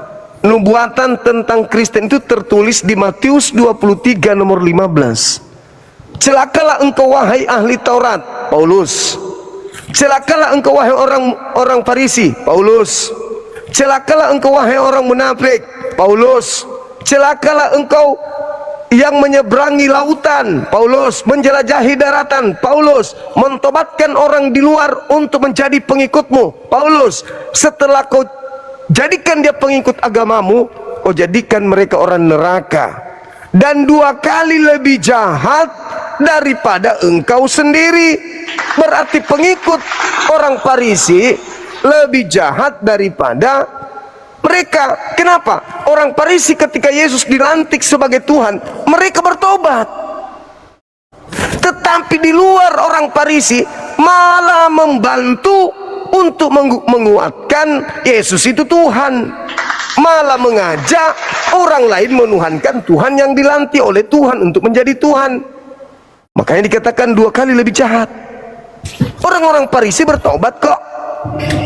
Speaker 2: Nubuatan tentang Kristen itu tertulis di Matius 23 nomor 15. Celakalah engkau wahai ahli Taurat, Paulus. Celakalah engkau wahai orang Farisi, Paulus. Celakalah engkau wahai orang munafik, Paulus. Celakalah engkau yang menyeberangi lautan, Paulus. Menjelajahi daratan, Paulus. Mentobatkan orang di luar untuk menjadi pengikutmu, Paulus. Setelah kau jadikan dia pengikut agamamu, kau jadikan mereka orang neraka, dan 2 kali lebih jahat daripada engkau sendiri. Berarti pengikut orang Farisi lebih jahat daripada mereka. Kenapa? Orang Farisi ketika Yesus dilantik sebagai Tuhan, mereka bertobat. Tetapi di luar orang Farisi malah membantu untuk menguatkan Yesus itu Tuhan, malah mengajak orang lain menuhankan Tuhan yang dilantik oleh Tuhan untuk menjadi Tuhan. Makanya dikatakan 2 kali lebih jahat. Orang-orang Farisi bertobat kok.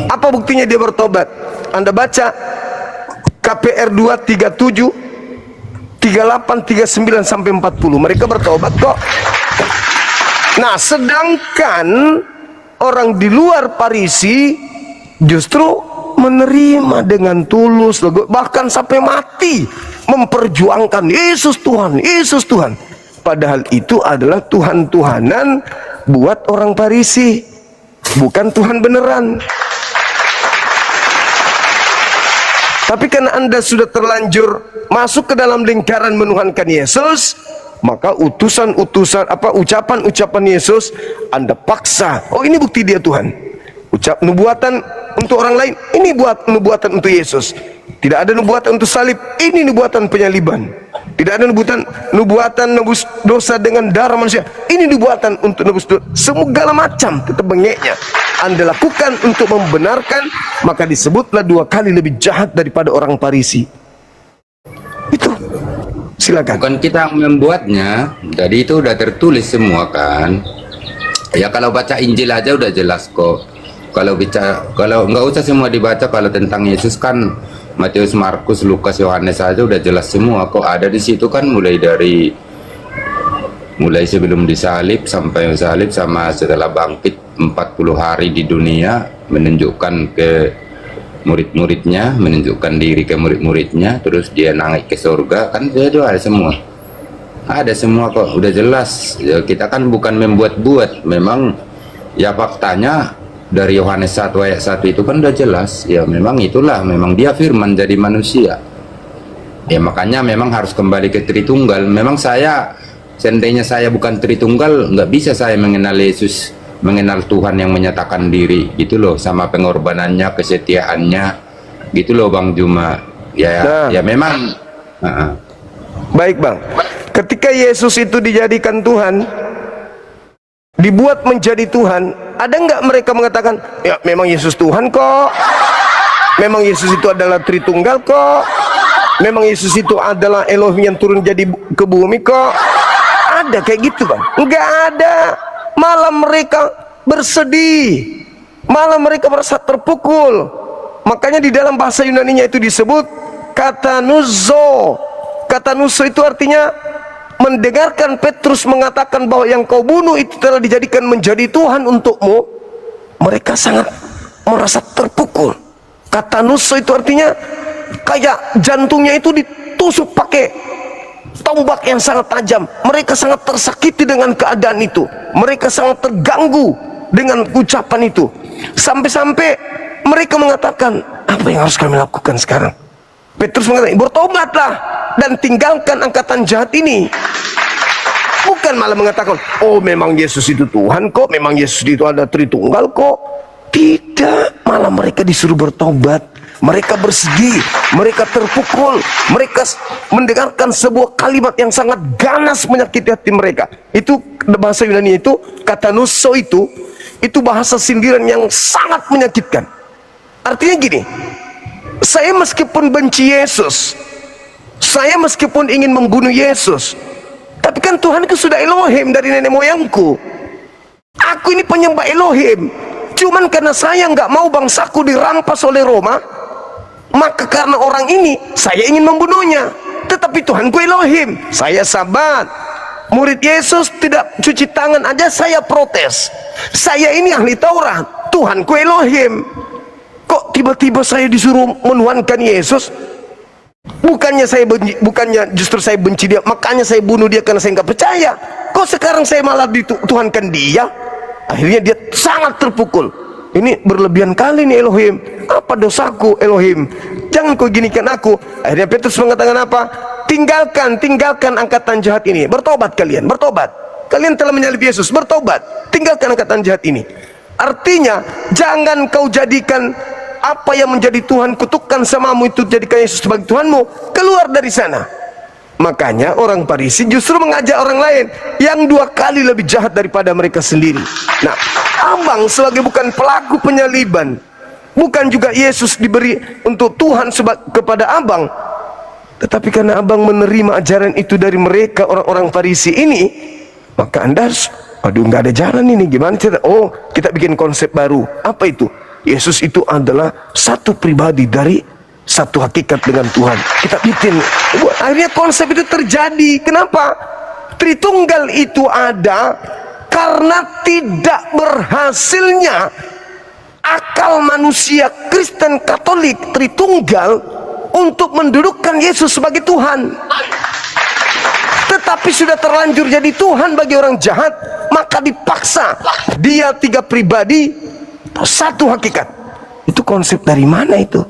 Speaker 2: Apa buktinya dia bertobat? Anda baca KPR 237 38 39 sampai 40. Mereka bertobat kok. Nah, sedangkan orang di luar Farisi justru menerima dengan tulus, bahkan sampai mati memperjuangkan Yesus Tuhan, Yesus Tuhan. Padahal itu adalah Tuhan-Tuhanan buat orang Farisi, bukan Tuhan beneran. Tapi karena Anda sudah terlanjur masuk ke dalam lingkaran menuhankan Yesus, maka ucapan-ucapan Yesus Anda paksa. Oh, ini bukti dia Tuhan. Nubuatan untuk orang lain, ini buat nubuatan untuk Yesus. Tidak ada nubuatan untuk salib, ini nubuatan penyaliban. Tidak ada nubuatan nebus dosa dengan darah manusia, ini nubuatan untuk nebus dosa. Segala macam tetap bengeknya Anda lakukan untuk membenarkan, maka disebutlah 2 kali lebih jahat daripada orang Farisi. Itu. Silakan.
Speaker 3: Bukan kita yang membuatnya, jadi itu udah tertulis semua kan. Ya kalau baca Injil aja udah jelas kok. Kalau nggak usah semua dibaca, kalau tentang Yesus kan Matius, Markus, Lukas, Yohanes aja udah jelas semua kok. Ada di situ kan mulai sebelum disalib sampai salib sama setelah bangkit 40 hari di dunia, menunjukkan ke murid-muridnya, menunjukkan diri ke murid-muridnya, terus dia naik ke surga, kan itu ada semua. Ada semua kok, udah jelas. Ya, kita kan bukan membuat-buat, memang ya faktanya dari Yohanes 1 ayat 1 itu kan udah jelas. Ya memang itulah, memang dia firman jadi manusia. Ya makanya memang harus kembali ke Tritunggal. Memang seandainya saya bukan Tritunggal, nggak bisa saya mengenal Yesus, mengenal Tuhan yang menyatakan diri gitu loh, sama pengorbanannya, kesetiaannya gitu loh Bang Juma. Ya memang
Speaker 2: Baik Bang, ketika Yesus itu dijadikan Tuhan, dibuat menjadi Tuhan, ada nggak mereka mengatakan, ya memang Yesus Tuhan kok, memang Yesus itu adalah Tritunggal kok, memang Yesus itu adalah Elohim yang turun jadi ke bumi kok? Ada kayak gitu Bang? Nggak ada. Malah mereka bersedih, malah mereka merasa terpukul. Makanya di dalam bahasa Yunaninya itu disebut kata nuzo. Kata nuzo itu artinya mendengarkan Petrus mengatakan bahwa yang kau bunuh itu telah dijadikan menjadi Tuhan untukmu. Mereka sangat merasa terpukul. Kata nuso itu artinya kayak jantungnya itu ditusuk pakai tombak yang sangat tajam. Mereka sangat tersakiti dengan keadaan itu. Mereka sangat terganggu dengan ucapan itu. Sampai-sampai mereka mengatakan, Apa yang harus kami lakukan sekarang? Petrus mengatakan, bertobatlah dan tinggalkan angkatan jahat ini. Bukan malah mengatakan, oh memang Yesus itu Tuhan kok, memang Yesus itu ada Tritunggal kok. Tidak, malah mereka disuruh bertobat. Mereka bersedih, mereka terpukul, mereka mendengarkan sebuah kalimat yang sangat ganas menyakiti hati mereka. Itu bahasa Yunani itu, kata nusso itu bahasa sindiran yang sangat menyakitkan. Artinya gini, saya meskipun benci Yesus, saya meskipun ingin membunuh Yesus, tapi kan Tuhan itu sudah Elohim dari nenek moyangku. Aku ini penyembah Elohim. Cuman karena saya nggak mau bangsaku dirampas oleh Roma, maka karena orang ini saya ingin membunuhnya. Tetapi Tuhanku Elohim, saya sabat. Murid Yesus tidak cuci tangan aja saya protes. Saya ini ahli Taurat, Tuhanku Elohim. Kok tiba-tiba saya disuruh menuhankan Yesus? Bukannya justru saya benci dia, makanya saya bunuh dia karena saya nggak percaya. Kok sekarang saya malah dituhankan dia? Akhirnya dia sangat terpukul. Ini berlebihan kali nih Elohim. Apa dosaku Elohim? Jangan kau ginikan aku. Akhirnya Petrus mengatakan apa? Tinggalkan angkatan jahat ini. Bertobat kalian, bertobat. Kalian telah menyalib Yesus, bertobat. Tinggalkan angkatan jahat ini. Artinya, jangan kau jadikan apa yang menjadi Tuhan kutukan samamu itu jadikan Yesus sebagai Tuhanmu. Keluar dari sana. Makanya orang Farisi justru mengajak orang lain yang 2 kali lebih jahat daripada mereka sendiri. Nah, abang sebagai bukan pelaku penyaliban, bukan juga Yesus diberi untuk Tuhan kepada abang, tetapi karena abang menerima ajaran itu dari mereka orang-orang Farisi ini, maka anda harus, aduh nggak ada jalan ini, gimana cerita? Oh, kita bikin konsep baru. Apa itu? Yesus itu adalah satu pribadi dari satu hakikat dengan Tuhan. Kita bikin. Akhirnya konsep itu terjadi. Kenapa? Tritunggal itu ada karena tidak berhasilnya akal manusia Kristen Katolik Tritunggal untuk mendudukkan Yesus sebagai Tuhan. Tetapi sudah terlanjur jadi Tuhan bagi orang jahat, maka dipaksa dia 3 pribadi, satu hakikat. Itu konsep dari mana itu?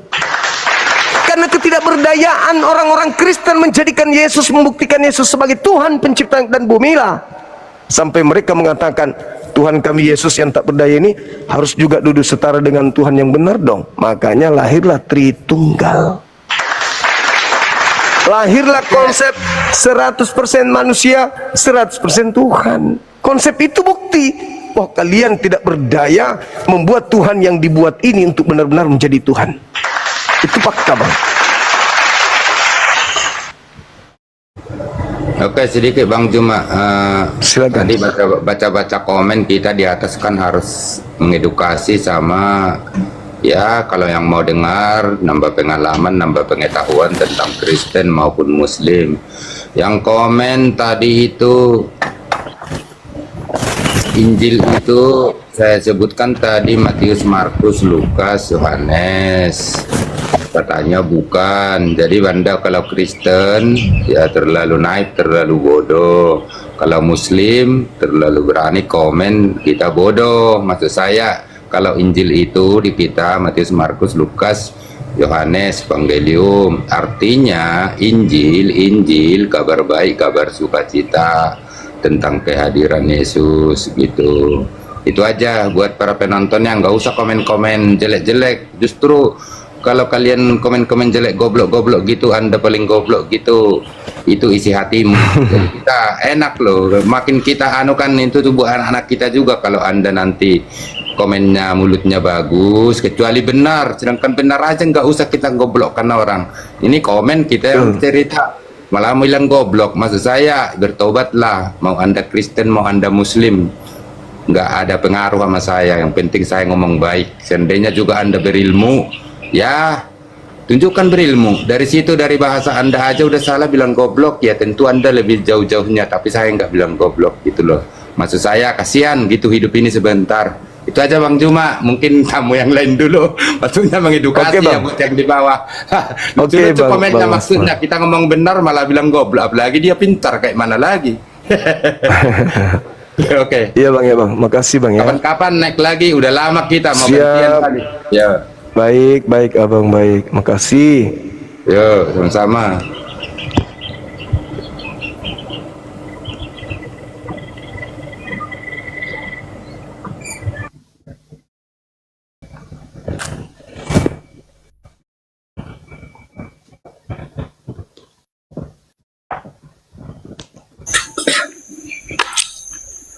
Speaker 2: Karena ketidakberdayaan orang-orang Kristen menjadikan Yesus, membuktikan Yesus sebagai Tuhan pencipta dan bumi lah. Sampai mereka mengatakan, Tuhan kami Yesus yang tak berdaya ini harus juga duduk setara dengan Tuhan yang benar dong. Makanya lahirlah Tritunggal. Lahirlah konsep 100% manusia, 100% Tuhan. Konsep itu bukti bahwa kalian tidak berdaya membuat Tuhan yang dibuat ini untuk benar-benar menjadi Tuhan. Itu fakta, Bang.
Speaker 3: Oke, sedikit Bang Juma.
Speaker 2: Silakan.
Speaker 3: Tadi baca-baca komen kita di atas kan harus mengedukasi sama, ya kalau yang mau dengar, nambah pengalaman, nambah pengetahuan tentang Kristen maupun Muslim. Yang komen tadi itu Injil itu saya sebutkan tadi Matius, Markus, Lukas, Yohanes. Katanya bukan. Jadi Anda kalau Kristen ya terlalu naif, terlalu bodoh. Kalau Muslim terlalu berani komen kita bodoh. Maksud saya kalau Injil itu di kita Matius, Markus, Lukas, Yohanes, Evangelium. Artinya Injil kabar baik, kabar sukacita tentang kehadiran Yesus gitu. Itu aja buat para penonton yang nggak usah komen-komen jelek-jelek. Justru kalau kalian komen-komen jelek, goblok-goblok gitu, Anda paling goblok gitu, itu isi hatimu. Jadi kita enak loh, makin kita anukan itu tubuh anak-anak kita juga. Kalau Anda nanti komennya mulutnya bagus, kecuali benar, sedangkan benar aja nggak usah kita goblokkan orang. Ini komen kita yang cerita malah bilang goblok. Maksud saya bertobatlah, mau Anda Kristen mau Anda Muslim, nggak ada pengaruh sama saya. Yang penting saya ngomong baik. Seandainya juga Anda berilmu, ya tunjukkan berilmu. Dari situ, dari bahasa Anda aja udah salah bilang goblok, ya tentu Anda lebih jauh-jauhnya. Tapi saya nggak bilang goblok gitu loh. Maksud saya kasihan gitu hidup ini sebentar. Itu aja Bang Juma. Mungkin kamu yang lain dulu. Maksudnya mengedukasi ya buat yang di bawah. Lucu-lucu komennya maksudnya. Kita ngomong benar malah bilang goblok. Apalagi dia pintar kayak mana lagi. Oke.
Speaker 2: Iya Bang, ya Bang. Makasih Bang ya.
Speaker 3: Kapan-kapan naik lagi. Udah lama kita mau gantian kali. Ya.
Speaker 2: Baik, baik abang, baik. Makasih.
Speaker 3: Yo, sama-sama.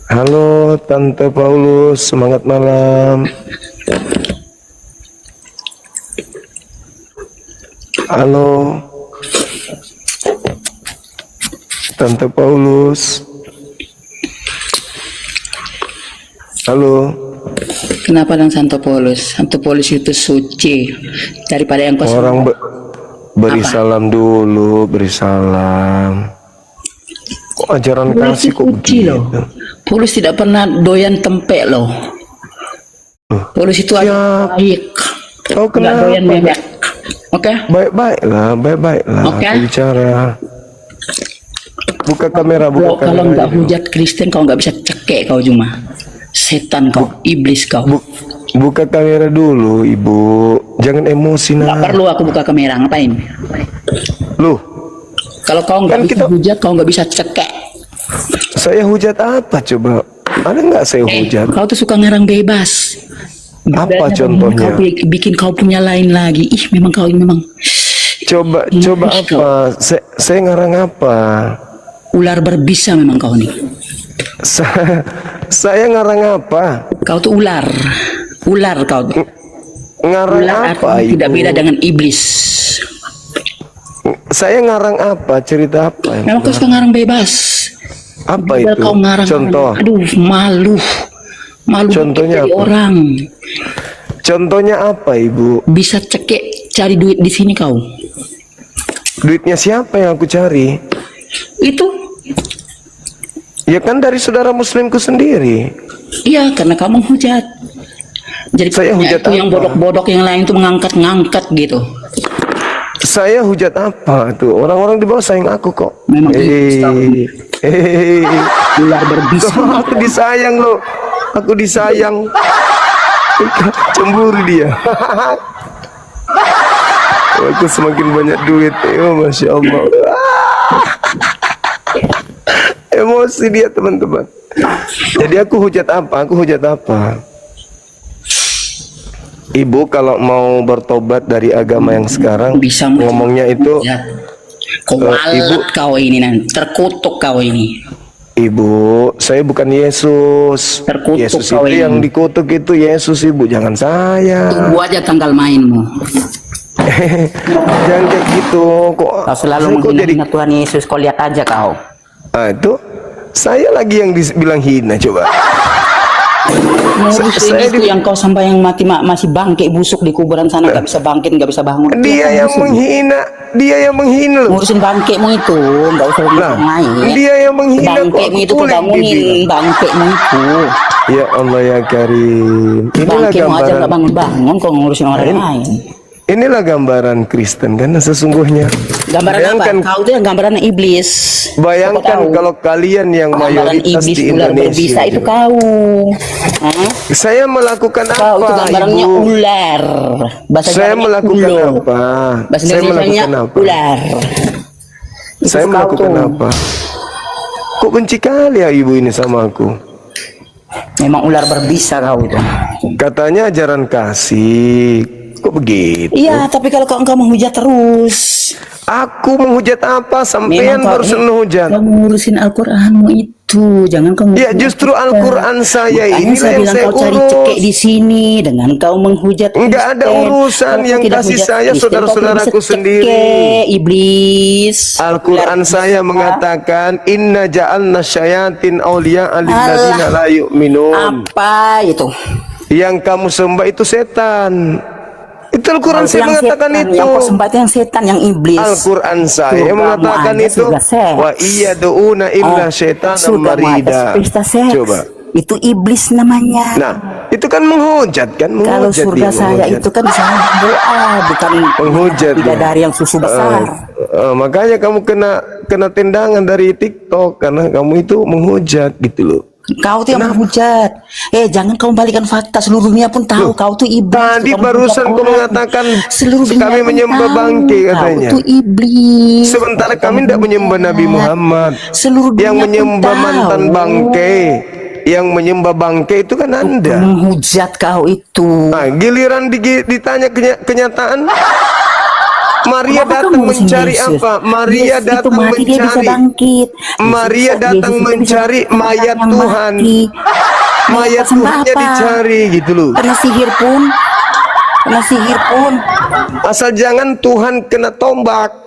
Speaker 2: Halo Tante Paulus, semangat malam. Halo Tante Paulus. Halo.
Speaker 4: Kenapa dengan Santo Paulus? Santo Paulus itu suci daripada yang kau
Speaker 2: Orang beri
Speaker 4: Apa?
Speaker 2: salam dulu, beri salam. Kok ajaran
Speaker 4: Paulus
Speaker 2: kasih
Speaker 4: itu
Speaker 2: kok
Speaker 4: suci
Speaker 2: begitu?
Speaker 4: loh. Paulus tidak pernah doyan tempe loh. Paulus itu
Speaker 2: Siap.
Speaker 4: baik.
Speaker 2: Kau
Speaker 4: Nggak doyan
Speaker 2: kenapa?
Speaker 4: memek. Oke?
Speaker 2: Baik-baiklah, baik-baiklah.
Speaker 4: Oke.
Speaker 2: Aku bicara. Buka kamera, buka
Speaker 4: Kalau
Speaker 2: kamera.
Speaker 4: nggak
Speaker 2: aja.
Speaker 4: hujat Kristen kau nggak bisa cekek kau cuma. Setan kau, iblis kau.
Speaker 2: Buka kamera dulu, Ibu. Jangan emosi
Speaker 4: Nggak
Speaker 2: nah.
Speaker 4: perlu aku buka kamera, ngapain?
Speaker 2: Loh,
Speaker 4: Kalau kau nggak
Speaker 2: Kan
Speaker 4: bisa
Speaker 2: kita-
Speaker 4: hujat, kau nggak bisa cekek.
Speaker 2: saya hujat apa coba? Ada nggak saya hujat?
Speaker 4: Kau tuh suka ngarang bebas.
Speaker 2: Apa
Speaker 4: Bedanya
Speaker 2: contohnya?
Speaker 4: Kau bikin kau punya lain lagi. Ih, memang kau ini memang
Speaker 2: Coba
Speaker 4: Kau.
Speaker 2: apa? Saya ngarang apa?
Speaker 4: ular berbisa memang kau nih.
Speaker 2: Saya ngarang apa?
Speaker 4: Kau tuh ular. Ular kau tuh.
Speaker 2: Ngarang
Speaker 4: Ular
Speaker 2: apa,
Speaker 4: artinya tidak
Speaker 2: Ibu?
Speaker 4: beda dengan iblis.
Speaker 2: Saya ngarang apa? Cerita apa? yang
Speaker 4: Memang kau suka ngarang bebas.
Speaker 2: Apa
Speaker 4: Padahal
Speaker 2: itu?
Speaker 4: Kau ngarang.
Speaker 2: Contoh.
Speaker 4: Aduh, malu. Malu
Speaker 2: Contohnya
Speaker 4: jadi
Speaker 2: apa?
Speaker 4: orang.
Speaker 2: Contohnya apa, Ibu?
Speaker 4: Bisa cekek cari duit di sini kau.
Speaker 2: Duitnya siapa yang aku cari?
Speaker 4: Itu
Speaker 2: Ya kan dari saudara muslimku sendiri.
Speaker 4: iya karena kamu hujat. Jadi
Speaker 2: Saya
Speaker 4: punya
Speaker 2: hujat
Speaker 4: itu yang
Speaker 2: apa?
Speaker 4: bodok-bodok yang lain tuh mengangkat-ngangkat gitu.
Speaker 2: Saya hujat apa tuh? Orang-orang di bawah sayang aku kok.
Speaker 4: Memang
Speaker 2: Hei.
Speaker 4: ular berbisa.
Speaker 2: Aku disayang loh. Aku disayang. Cemburu dia. Aku semakin banyak duit. Oh, Masya Allah. Emosi dia teman-teman. Jadi aku hujat apa? Aku hujat apa? Ibu kalau mau bertobat dari agama yang sekarang,
Speaker 4: Bisa
Speaker 2: ngomongnya itu,
Speaker 4: Ya. Kau walat
Speaker 2: Ibu-
Speaker 4: kau ini nanti terkutuk kau ini.
Speaker 2: Ibu, saya bukan Yesus.
Speaker 4: Terkutuk
Speaker 2: Yesus
Speaker 4: kau
Speaker 2: itu
Speaker 4: ini.
Speaker 2: yang dikutuk itu Yesus, Ibu, jangan saya.
Speaker 4: Tunggu aja tanggal mainmu.
Speaker 2: Jangan kayak gitu. Kok
Speaker 5: Kau selalu
Speaker 2: saya kok jadi
Speaker 5: menghina Tuhan Yesus, kau lihat aja kau.
Speaker 2: itu saya lagi yang dibilang hina coba.
Speaker 4: Saya itu yang kau sampai yang mati masih bangke busuk di kuburan sana nggak bisa bangkit nggak bisa bangun.
Speaker 2: Dia yang menghina, loh.
Speaker 4: Ngurusin bangkemu itu nggak usah
Speaker 2: Nah,
Speaker 4: main.
Speaker 2: dia yang menghina kok
Speaker 4: Bangkemu itu
Speaker 2: boleh
Speaker 4: bangunin
Speaker 2: dibilang.
Speaker 4: bangkemu itu.
Speaker 2: Ya Allah ya Karim. Inilah
Speaker 4: Bangkemu aja nggak
Speaker 2: gambaran.
Speaker 4: bangun-bangun kau ngurusin orang lain.
Speaker 2: Inilah gambaran Kristen kan sesungguhnya.
Speaker 4: Gambaran
Speaker 2: Bayangkan,
Speaker 4: apa? Kau itu yang gambaran iblis.
Speaker 2: bayangkan
Speaker 4: Siapa tahu?
Speaker 2: kalau kalian yang
Speaker 4: Gambaran
Speaker 2: mayoritas
Speaker 4: iblis
Speaker 2: di
Speaker 4: ular berbisa
Speaker 2: Indonesia.
Speaker 4: itu kau. Hah?
Speaker 2: Saya melakukan
Speaker 4: Kau itu
Speaker 2: apa,
Speaker 4: gambarannya
Speaker 2: Ibu?
Speaker 4: ular. Bahasa
Speaker 2: Saya
Speaker 4: Jawanya
Speaker 2: melakukan
Speaker 4: ulo.
Speaker 2: apa?
Speaker 4: Bahasa
Speaker 2: Saya
Speaker 4: Indonesianya
Speaker 2: melakukan apa?
Speaker 4: ular. Itu
Speaker 2: Saya
Speaker 4: kau
Speaker 2: melakukan
Speaker 4: tuh.
Speaker 2: apa? Kok benci kali ya ibu ini sama aku?
Speaker 4: Memang ular berbisa kau itu.
Speaker 2: Katanya ajaran kasih. Kok begitu?
Speaker 4: Iya, tapi kalau kau menghujat terus.
Speaker 2: Aku menghujat apa? Sampean
Speaker 4: Memang kau
Speaker 2: baru seneng hujat.
Speaker 4: Kau ngurusin Al-Qur'anmu itu, jangan kau.
Speaker 2: Ya justru Al-Quran saya
Speaker 4: Makanya
Speaker 2: ini
Speaker 4: saya
Speaker 2: yang
Speaker 4: bilang
Speaker 2: saya
Speaker 4: kau cari cekek
Speaker 2: urus.
Speaker 4: di sini dengan kau menghujat.
Speaker 2: Enggak ada
Speaker 4: Kristen.
Speaker 2: urusan,
Speaker 4: Kalau kau
Speaker 2: yang
Speaker 4: tidak
Speaker 2: kasih
Speaker 4: hujat
Speaker 2: saya
Speaker 4: Kristen,
Speaker 2: saudara-saudaraku
Speaker 4: kau bisa
Speaker 2: sendiri.
Speaker 4: cekek, iblis.
Speaker 2: Al-Quran
Speaker 4: Ular
Speaker 2: saya
Speaker 4: berbisa.
Speaker 2: mengatakan inna ja'alna syayatin awliya'a lilladzina la yu'minun.
Speaker 4: Apa itu?
Speaker 2: Yang kamu sembah itu setan. Itu Al-Quran
Speaker 4: Itu
Speaker 2: saya
Speaker 4: yang
Speaker 2: mengatakan
Speaker 4: setan,
Speaker 2: itu.
Speaker 4: Yang kau sembah itu yang setan, yang iblis.
Speaker 2: Al-Quran saya
Speaker 4: Surgamu
Speaker 2: mengatakan
Speaker 4: aja
Speaker 2: itu
Speaker 4: surga seks.
Speaker 2: wa iya du'una illa syaitan
Speaker 4: Surgamu aja
Speaker 2: marida.
Speaker 4: pesta seks.
Speaker 2: Coba.
Speaker 4: Itu iblis namanya.
Speaker 2: Nah, itu kan menghujat kan?
Speaker 4: Kalau
Speaker 2: Menghujat
Speaker 4: surga
Speaker 2: dia,
Speaker 4: saya
Speaker 2: menghujat.
Speaker 4: itu kan bisa doa, bukan
Speaker 2: Menghujat
Speaker 4: tidak
Speaker 2: dia.
Speaker 4: dari yang susu besar.
Speaker 2: Makanya kamu kena tendangan dari TikTok karena kamu itu menghujat gitu loh.
Speaker 4: Kau tuh yang menghujat. Jangan kau balikan fakta. Seluruh dunia pun tahu kau tuh iblis.
Speaker 2: Tadi
Speaker 4: Kau
Speaker 2: barusan
Speaker 4: menghujat
Speaker 2: kau
Speaker 4: orang.
Speaker 2: mengatakan
Speaker 4: Seluruh dunia
Speaker 2: kami
Speaker 4: pun
Speaker 2: menyembah
Speaker 4: tahu
Speaker 2: bangke katanya.
Speaker 4: Kau tuh iblis.
Speaker 2: Sementara
Speaker 4: Kau
Speaker 2: kami tidak menyembah Nabi
Speaker 4: menghujat.
Speaker 2: Muhammad.
Speaker 4: Seluruh dunia
Speaker 2: Yang
Speaker 4: pun
Speaker 2: menyembah
Speaker 4: tahu.
Speaker 2: mantan bangke, yang menyembah bangke itu kan Anda.
Speaker 4: Menghujat kau itu.
Speaker 2: Nah, giliran ditanya kenyataan, Maria
Speaker 4: Kenapa
Speaker 2: datang
Speaker 4: kamu ngurusin
Speaker 2: mencari
Speaker 4: Yesus?
Speaker 2: apa? Maria
Speaker 4: Yesus itu
Speaker 2: datang
Speaker 4: mati, dia bisa
Speaker 2: mencari.
Speaker 4: bangkit.
Speaker 2: Maria datang
Speaker 4: Yesus itu bisa
Speaker 2: mencari
Speaker 4: bangkit,
Speaker 2: mayat
Speaker 4: orang yang
Speaker 2: Tuhan.
Speaker 4: mati.
Speaker 2: Mayat
Speaker 4: Sembah
Speaker 2: Tuhannya
Speaker 4: apa?
Speaker 2: dicari gitu loh.
Speaker 4: Kena sihir pun.
Speaker 2: Asal jangan Tuhan kena tombak.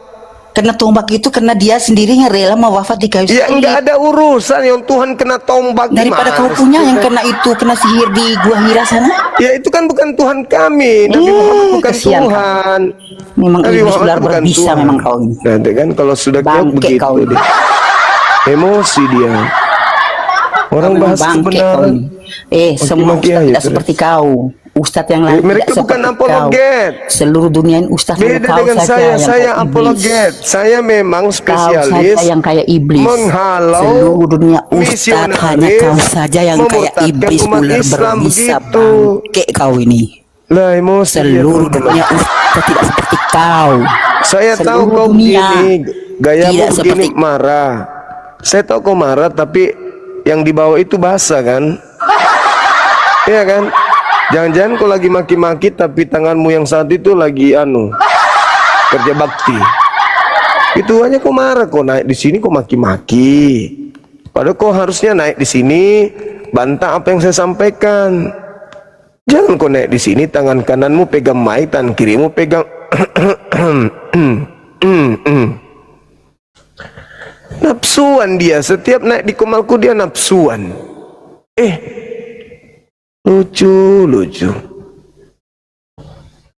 Speaker 4: Kena tombak itu karena dia sendiri yang rela mau wafat di kayu
Speaker 2: Ya
Speaker 4: salib.
Speaker 2: enggak ada urusan yang Tuhan kena tombak.
Speaker 4: Daripada
Speaker 2: gimana
Speaker 4: kau punya
Speaker 2: sih?
Speaker 4: yang kena itu, kena sihir di gua Hira sana.
Speaker 2: Ya itu kan bukan Tuhan kami. Nabi Muhammad bukan
Speaker 4: kesian
Speaker 2: Tuhan.
Speaker 4: Memang
Speaker 2: Nabi
Speaker 4: iblis
Speaker 2: Muhammad
Speaker 4: ular
Speaker 2: bukan
Speaker 4: berbisa
Speaker 2: Tuhan.
Speaker 4: memang kau ini.
Speaker 2: Nanti kan kalau sudah jawab
Speaker 4: Bangke
Speaker 2: begitu
Speaker 4: kau ini.
Speaker 2: dia. Emosi dia. Orang
Speaker 4: Kau
Speaker 2: bahas
Speaker 4: memang bangke kau
Speaker 2: kebenaran.
Speaker 4: ini. Semua
Speaker 2: Maki-maki
Speaker 4: ustaz
Speaker 2: aja
Speaker 4: tidak
Speaker 2: terus.
Speaker 4: seperti kau. Ustadz yang lain
Speaker 2: Mereka
Speaker 4: tidak
Speaker 2: bukan
Speaker 4: seperti
Speaker 2: apologet.
Speaker 4: kau. Seluruh dunia ini ustadz
Speaker 2: Beda
Speaker 4: kau
Speaker 2: dengan
Speaker 4: saja
Speaker 2: saya
Speaker 4: yang kayak
Speaker 2: apologet.
Speaker 4: iblis.
Speaker 2: Saya memang
Speaker 4: Kau
Speaker 2: spesialis
Speaker 4: saja yang kayak iblis.
Speaker 2: menghalau
Speaker 4: Seluruh dunia ustadz
Speaker 2: misionaris,
Speaker 4: hanya kau saja yang kayak
Speaker 2: memurtadkan
Speaker 4: iblis
Speaker 2: umat
Speaker 4: ular
Speaker 2: Islam
Speaker 4: berbisa
Speaker 2: begitu.
Speaker 4: bangke kau ini.
Speaker 2: Lah emosi dia,
Speaker 4: Seluruh
Speaker 2: teman-teman.
Speaker 4: dunia ustadz tidak seperti kau.
Speaker 2: Saya tahu
Speaker 4: Seluruh
Speaker 2: kau
Speaker 4: dunia
Speaker 2: begini, gayamu
Speaker 4: tidak
Speaker 2: begini
Speaker 4: seperti-
Speaker 2: marah. Saya tahu kau marah, tapi yang dibawa itu bahasa kan? Iya kan? Jangan-jangan kau lagi maki-maki, tapi tanganmu yang saat itu lagi kerja bakti. Itu hanya kau marah, kau naik di sini kau maki-maki. Padahal kau harusnya naik di sini bantah apa yang saya sampaikan. Jangan kau naik di sini, tangan kananmu pegang mic, tangan kirimu pegang nafsuan dia. Setiap naik di komalku dia nafsuan. Lucu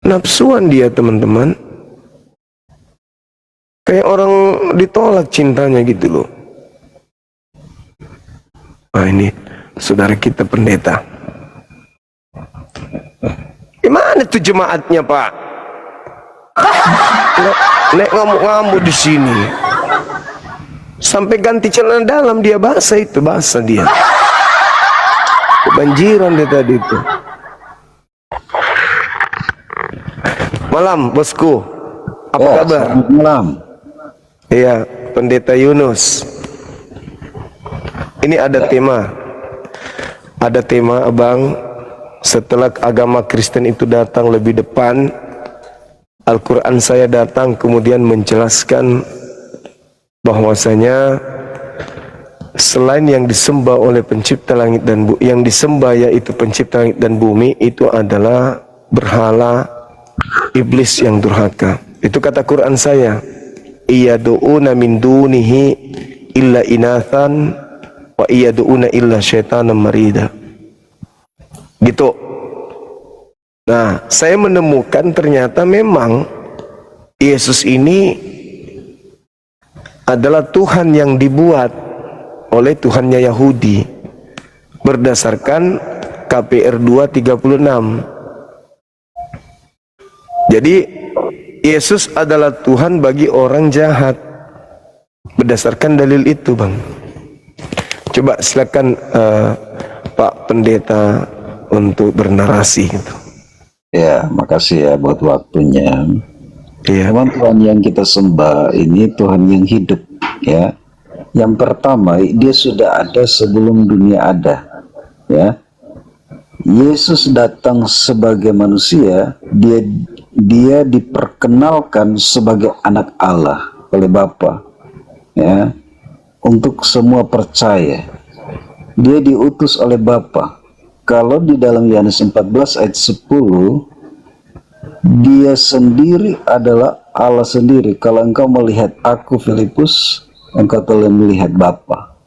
Speaker 2: nafsuan dia, teman-teman. Kayak orang ditolak cintanya gitu loh. Ini saudara kita pendeta. Gimana tuh jemaatnya, Pak? Nek ngamuk-ngamuk di sini. Sampai ganti celana dalam dia, bahasa dia. Kebanjiran dia tadi itu. Malam, bosku. Apa kabar?
Speaker 6: Selamat malam.
Speaker 2: Iya, Pendeta Yunus. Ini ada tema. Ada tema, Abang. Setelah agama Kristen itu datang lebih depan, Al-Quran saya datang kemudian menjelaskan bahwasanya selain yang disembah oleh pencipta langit dan bumi, yang disembah yaitu pencipta langit dan bumi, itu adalah berhala iblis yang durhaka. Itu kata Quran saya. Iyadu'una min dunihi illa inathan wa iyadu'una illa syaitanan marida. Gitu. Nah, saya menemukan ternyata memang Yesus ini adalah Tuhan yang dibuat oleh Tuhannya Yahudi berdasarkan KPR 2:36. Jadi Yesus adalah Tuhan bagi orang jahat berdasarkan dalil itu, Bang. Coba silakan Pak Pendeta untuk bernarasi gitu.
Speaker 6: Ya, makasih ya buat waktunya.
Speaker 2: Iya.
Speaker 6: Memang Tuhan yang kita sembah ini Tuhan yang hidup, ya. Yang pertama, dia sudah ada sebelum dunia ada, ya. Yesus datang sebagai manusia, dia diperkenalkan sebagai anak Allah oleh Bapa, ya. Untuk semua percaya. Dia diutus oleh Bapa. Kalau di dalam Yohanes 14 ayat 10, dia sendiri adalah Allah sendiri. Kalau engkau melihat aku, Filipus, engkau telah melihat Bapa.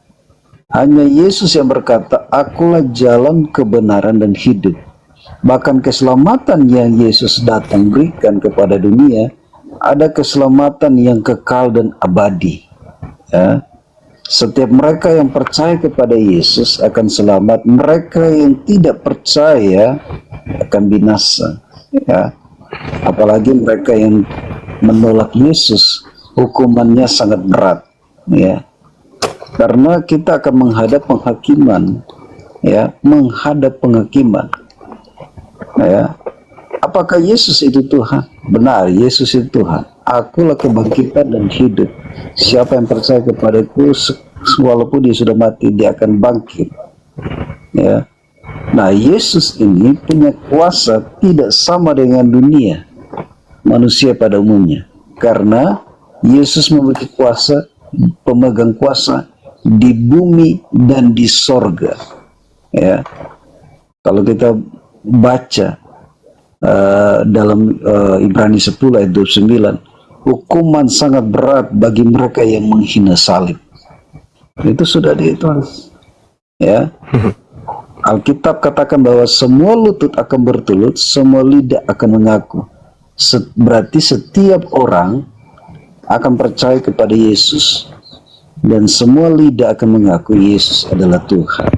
Speaker 6: Hanya Yesus yang berkata, akulah jalan, kebenaran, dan hidup. Bahkan keselamatan yang Yesus datang berikan kepada dunia, ada keselamatan yang kekal dan abadi. Ya. Setiap mereka yang percaya kepada Yesus akan selamat. Mereka yang tidak percaya akan binasa. Ya. Apalagi mereka yang menolak Yesus, hukumannya sangat berat. Ya. Karena kita akan menghadap penghakiman, ya, menghadap penghakiman. Ya, apakah Yesus itu Tuhan? Benar, Yesus itu Tuhan. Akulah kebangkitan dan hidup. Siapa yang percaya kepadaku, walaupun dia sudah mati, dia akan bangkit. Ya. Nah, Yesus ini punya kuasa tidak sama dengan dunia, manusia pada umumnya. Karena Yesus memiliki kuasa, pemegang kuasa di bumi dan di sorga. Ya, kalau kita baca dalam Ibrani 10 ayat 29, hukuman sangat berat bagi mereka yang menghina salib. Itu sudah ditulis. Ya, Alkitab katakan bahwa semua lutut akan bertelut, semua lidah akan mengaku. Berarti setiap orang akan percaya kepada Yesus, dan semua lidah akan mengaku Yesus adalah Tuhan.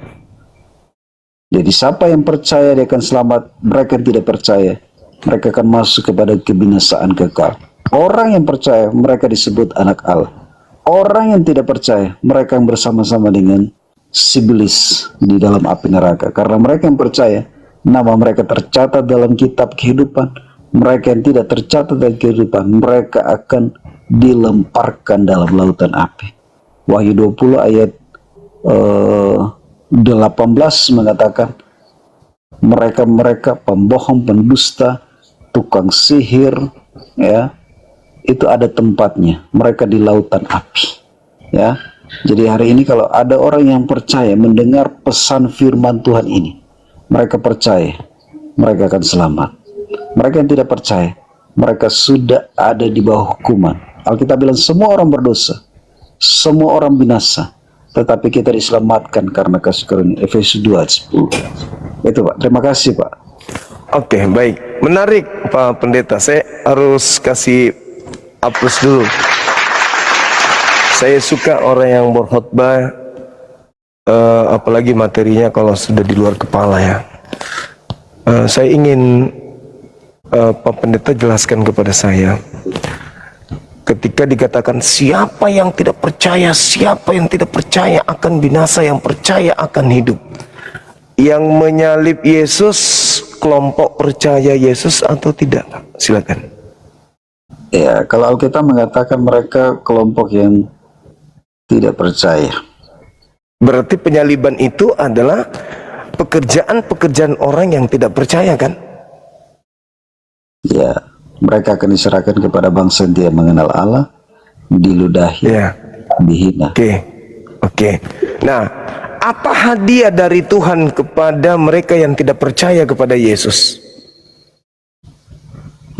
Speaker 6: Jadi siapa yang percaya dia akan selamat, mereka yang tidak percaya mereka akan masuk kepada kebinasaan kekal. Orang yang percaya mereka disebut anak Allah. Orang yang tidak percaya mereka yang bersama-sama dengan iblis di dalam api neraka. Karena mereka yang percaya nama mereka tercatat dalam kitab kehidupan, mereka yang tidak tercatat dalam kehidupan mereka akan dilemparkan dalam lautan api. Wahyu 20 ayat 18 mengatakan mereka pembohong, pendusta, tukang sihir, ya, itu ada tempatnya, mereka di lautan api. Ya, jadi hari ini kalau ada orang yang percaya mendengar pesan firman Tuhan ini, mereka percaya mereka akan selamat. Mereka yang tidak percaya mereka sudah ada di bawah hukuman. Alkitab bilang semua orang berdosa, semua orang binasa, tetapi kita diselamatkan karena kasih karunia. Efesus 2 ayat 10. Itu Pak, terima kasih Pak.
Speaker 2: Oke, baik. Menarik Pak Pendeta. Saya harus kasih aplaus dulu. Saya suka orang yang berkhotbah, apalagi materinya kalau sudah di luar kepala ya. Saya ingin Pak Pendeta jelaskan kepada saya. Ketika dikatakan siapa yang tidak percaya, siapa yang tidak percaya akan binasa, yang percaya akan hidup. Yang menyalib Yesus kelompok percaya Yesus atau tidak? Silakan.
Speaker 6: Ya, kalau Alkitab mengatakan mereka kelompok yang tidak percaya.
Speaker 2: Berarti penyaliban itu adalah pekerjaan-pekerjaan orang yang tidak percaya, kan?
Speaker 6: Ya, mereka akan diserahkan kepada bangsa yang tidak mengenal Allah, diludahi,
Speaker 2: Ya.
Speaker 6: dihina.
Speaker 2: Oke. Nah, apa hadiah dari Tuhan kepada mereka yang tidak percaya kepada Yesus?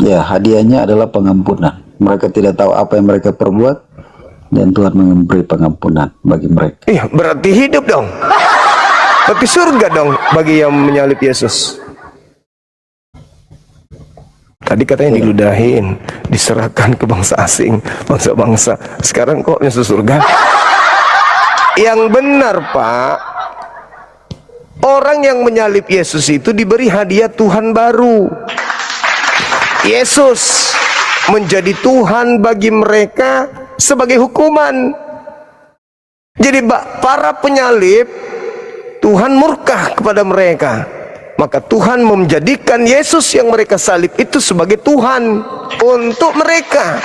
Speaker 6: Ya, hadiahnya adalah pengampunan. Mereka tidak tahu apa yang mereka perbuat, dan Tuhan memberi pengampunan bagi mereka.
Speaker 2: Iya, berarti hidup dong. Berarti surga dong bagi yang menyalib Yesus. Tadi katanya diludahin, diserahkan ke bangsa asing, bangsa-bangsa. Sekarang kok masuk surga? Yang benar Pak, orang yang menyalib Yesus itu diberi hadiah Tuhan baru. Yesus menjadi Tuhan bagi mereka sebagai hukuman. Jadi para penyalib, Tuhan murka kepada mereka. Maka Tuhan menjadikan Yesus yang mereka salib itu sebagai Tuhan untuk mereka.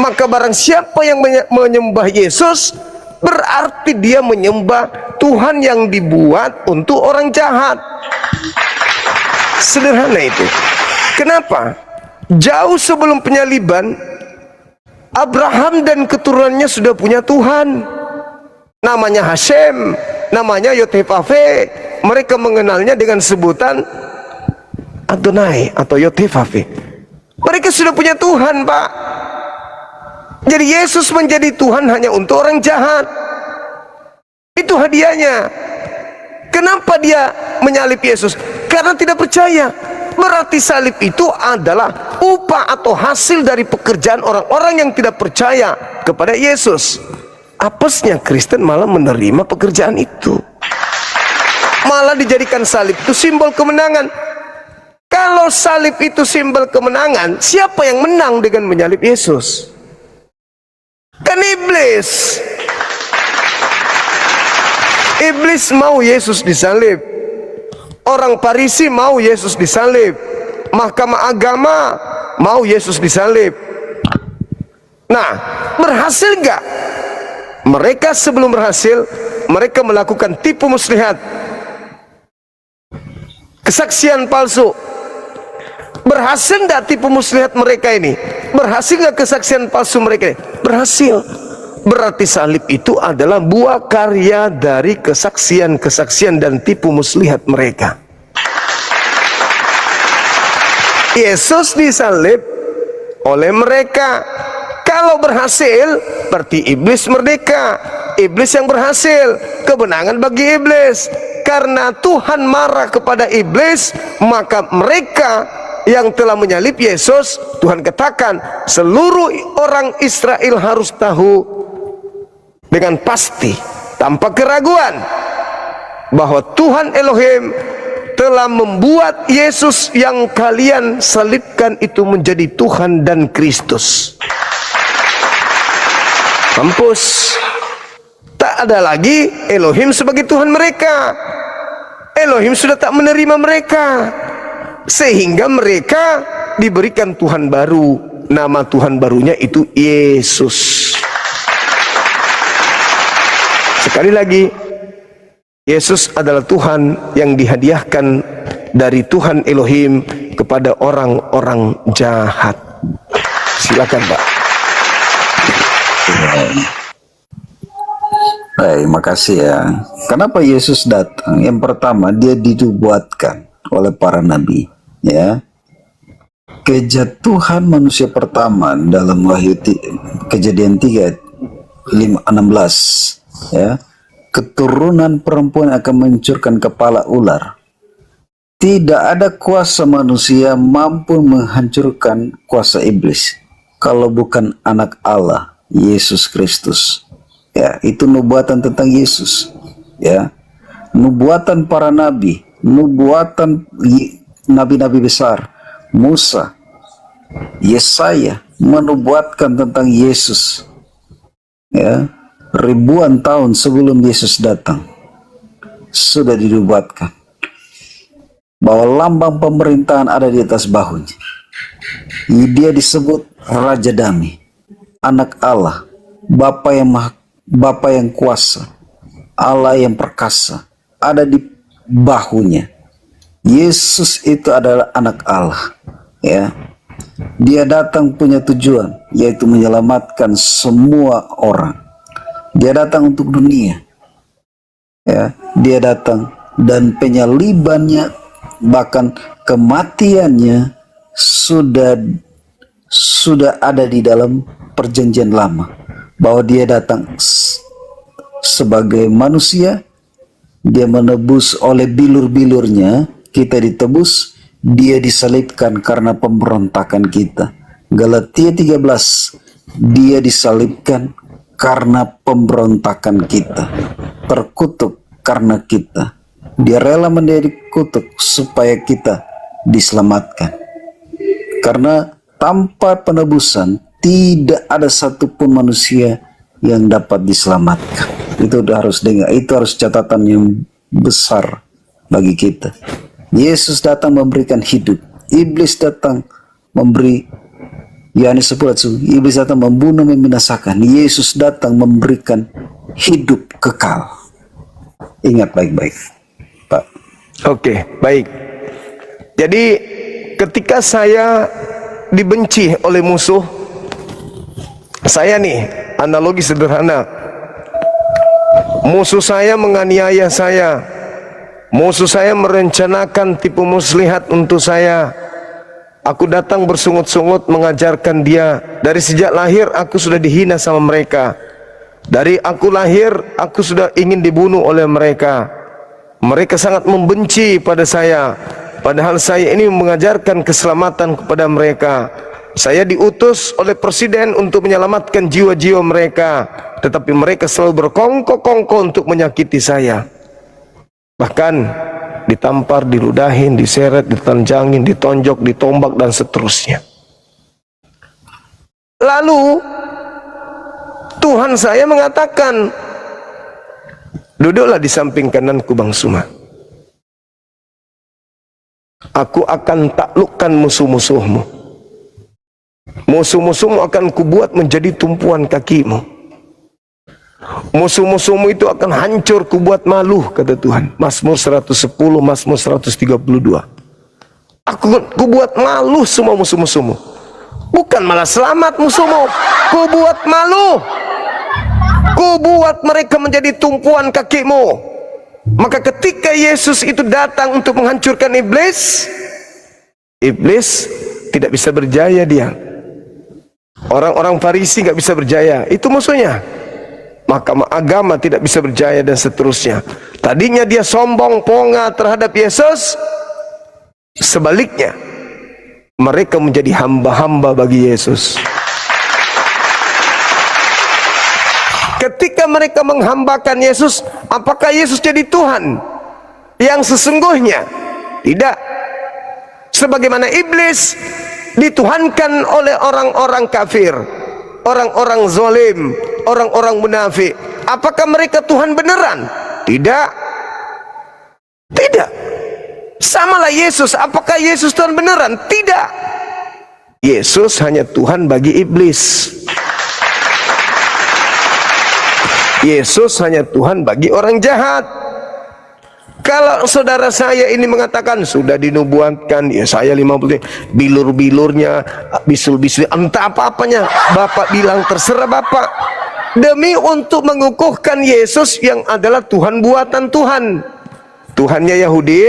Speaker 2: Maka barang siapa yang menyembah Yesus, berarti dia menyembah Tuhan yang dibuat untuk orang jahat. Sederhana itu. Kenapa? Jauh sebelum penyaliban, Abraham dan keturunannya sudah punya Tuhan. Namanya Hashem, namanya Yotevave. Mereka mengenalnya dengan sebutan Adonai atau Yotevave. Mereka sudah punya Tuhan, Pak. Jadi Yesus menjadi Tuhan hanya untuk orang jahat. Itu hadiahnya. Kenapa dia menyalib Yesus? Karena tidak percaya. Berarti salib itu adalah upah atau hasil dari pekerjaan orang-orang yang tidak percaya kepada Yesus. Apesnya Kristen malah menerima pekerjaan itu. Malah dijadikan salib itu simbol kemenangan. Kalau salib itu simbol kemenangan, siapa yang menang dengan menyalib Yesus? Kan iblis. Iblis mau Yesus disalib. Orang Farisi mau Yesus disalib. Mahkamah agama mau Yesus disalib. Nah, berhasil gak? Mereka sebelum berhasil, mereka melakukan tipu muslihat, kesaksian palsu. Berhasil gak tipu muslihat mereka ini? Berhasil gak kesaksian palsu mereka ini? Berhasil. Berarti salib itu adalah buah karya dari kesaksian-kesaksian dan tipu muslihat mereka. Yesus disalib oleh mereka. Kalau berhasil, berarti iblis merdeka. Iblis yang berhasil, kemenangan bagi iblis. Karena Tuhan marah kepada iblis, maka mereka yang telah menyalib Yesus, Tuhan katakan seluruh orang Israel harus tahu dengan pasti, tanpa keraguan, bahwa Tuhan Elohim telah membuat Yesus yang kalian salibkan itu menjadi Tuhan dan Kristus. Mampus. Tak ada lagi Elohim sebagai Tuhan mereka. Elohim sudah tak menerima mereka, sehingga mereka diberikan Tuhan baru. Nama Tuhan barunya itu Yesus. Sekali lagi, Yesus adalah Tuhan yang dihadiahkan dari Tuhan Elohim kepada orang-orang jahat. Silakan, Pak.
Speaker 6: Baik, makasih ya. Kenapa Yesus datang? Yang pertama, dia dinubuatkan oleh para nabi, ya. Kejatuhan manusia pertama dalam Kejadian 3:16, ya. Keturunan perempuan akan mencurkan kepala ular. Tidak ada kuasa manusia mampu menghancurkan kuasa iblis kalau bukan anak Allah, Yesus Kristus. Ya, itu nubuatan tentang Yesus. Ya, nubuatan para nabi, nubuatan nabi-nabi besar, Musa, Yesaya menubuatkan tentang Yesus. Ya, ribuan tahun sebelum Yesus datang sudah dinubuatkan bahwa lambang pemerintahan ada di atas bahunya. Dia disebut Raja Damai, Anak Allah, Bapa yang kuasa, Allah yang perkasa, ada di bahunya. Yesus itu adalah anak Allah, ya. Dia datang punya tujuan, yaitu menyelamatkan semua orang. Dia datang untuk dunia, ya. Dia datang dan penyalibannya, bahkan kematiannya sudah ada di dalam perjanjian lama. Bahwa dia datang sebagai manusia, dia menebus oleh bilur-bilurnya, kita ditebus, dia disalibkan karena pemberontakan kita. Galatia 13, dia disalibkan karena pemberontakan kita, terkutuk karena kita. Dia rela menjadi kutuk supaya kita diselamatkan. Karena tanpa penebusan tidak ada satupun manusia yang dapat diselamatkan. Itu harus dengar, itu harus catatan yang besar bagi kita. Yesus datang memberikan hidup. Iblis datang memberi, Yohanes 10, iblis datang membunuh, membinasakan. Yesus datang memberikan hidup kekal. Ingat baik-baik, Pak.
Speaker 2: Oke, baik. Jadi ketika saya dibenci oleh musuh, saya nih, analogi sederhana, musuh saya menganiaya saya, musuh saya merencanakan tipu muslihat untuk saya. Aku datang bersungut-sungut mengajarkan dia. Dari sejak lahir aku sudah dihina sama mereka. Dari aku lahir aku sudah ingin dibunuh oleh mereka. Mereka sangat membenci pada saya, padahal saya ini mengajarkan keselamatan kepada mereka. Saya diutus oleh presiden untuk menyelamatkan jiwa-jiwa mereka, tetapi mereka selalu berkongkok-kongkok untuk menyakiti saya. Bahkan ditampar, diludahin, diseret, ditelanjangin, ditonjok, ditombak, dan seterusnya. Lalu Tuhan saya mengatakan, Duduklah di samping kananku Bang Suma. Aku akan taklukkan musuh-musuhmu. Musuh-musuhmu akan kubuat menjadi tumpuan kakimu. Musuh-musuhmu itu akan hancur kubuat malu, kata Tuhan. Mazmur 110, Mazmur 132. Aku kubuat malu semua musuh-musuhmu. Bukan malah selamat musuhmu. Kubuat malu. Kubuat mereka menjadi tumpuan kakimu. Maka ketika Yesus itu datang untuk menghancurkan iblis, iblis tidak bisa berjaya dia. Orang-orang Farisi nggak bisa berjaya, itu musuhnya. Mahkamah agama tidak bisa berjaya dan seterusnya. Tadinya dia sombong, ponga terhadap Yesus. Sebaliknya, mereka menjadi hamba-hamba bagi Yesus. Ketika mereka menghambakan Yesus, apakah Yesus jadi Tuhan yang sesungguhnya? Tidak. Sebagaimana iblis dituhankan oleh orang-orang kafir, orang-orang zalim, orang-orang munafik. Apakah mereka Tuhan beneran? Tidak. Tidak. Samalah Yesus. Apakah Yesus Tuhan beneran? Tidak. Yesus hanya Tuhan bagi iblis. Yesus hanya Tuhan bagi orang jahat. Kalau saudara saya ini mengatakan sudah dinubuatkan, ya saya 50, bilur-bilurnya, bisul-bisul, entah apa-apanya, Bapak bilang terserah Bapak. Demi untuk mengukuhkan Yesus yang adalah Tuhan buatan Tuhan. Tuhannya Yahudi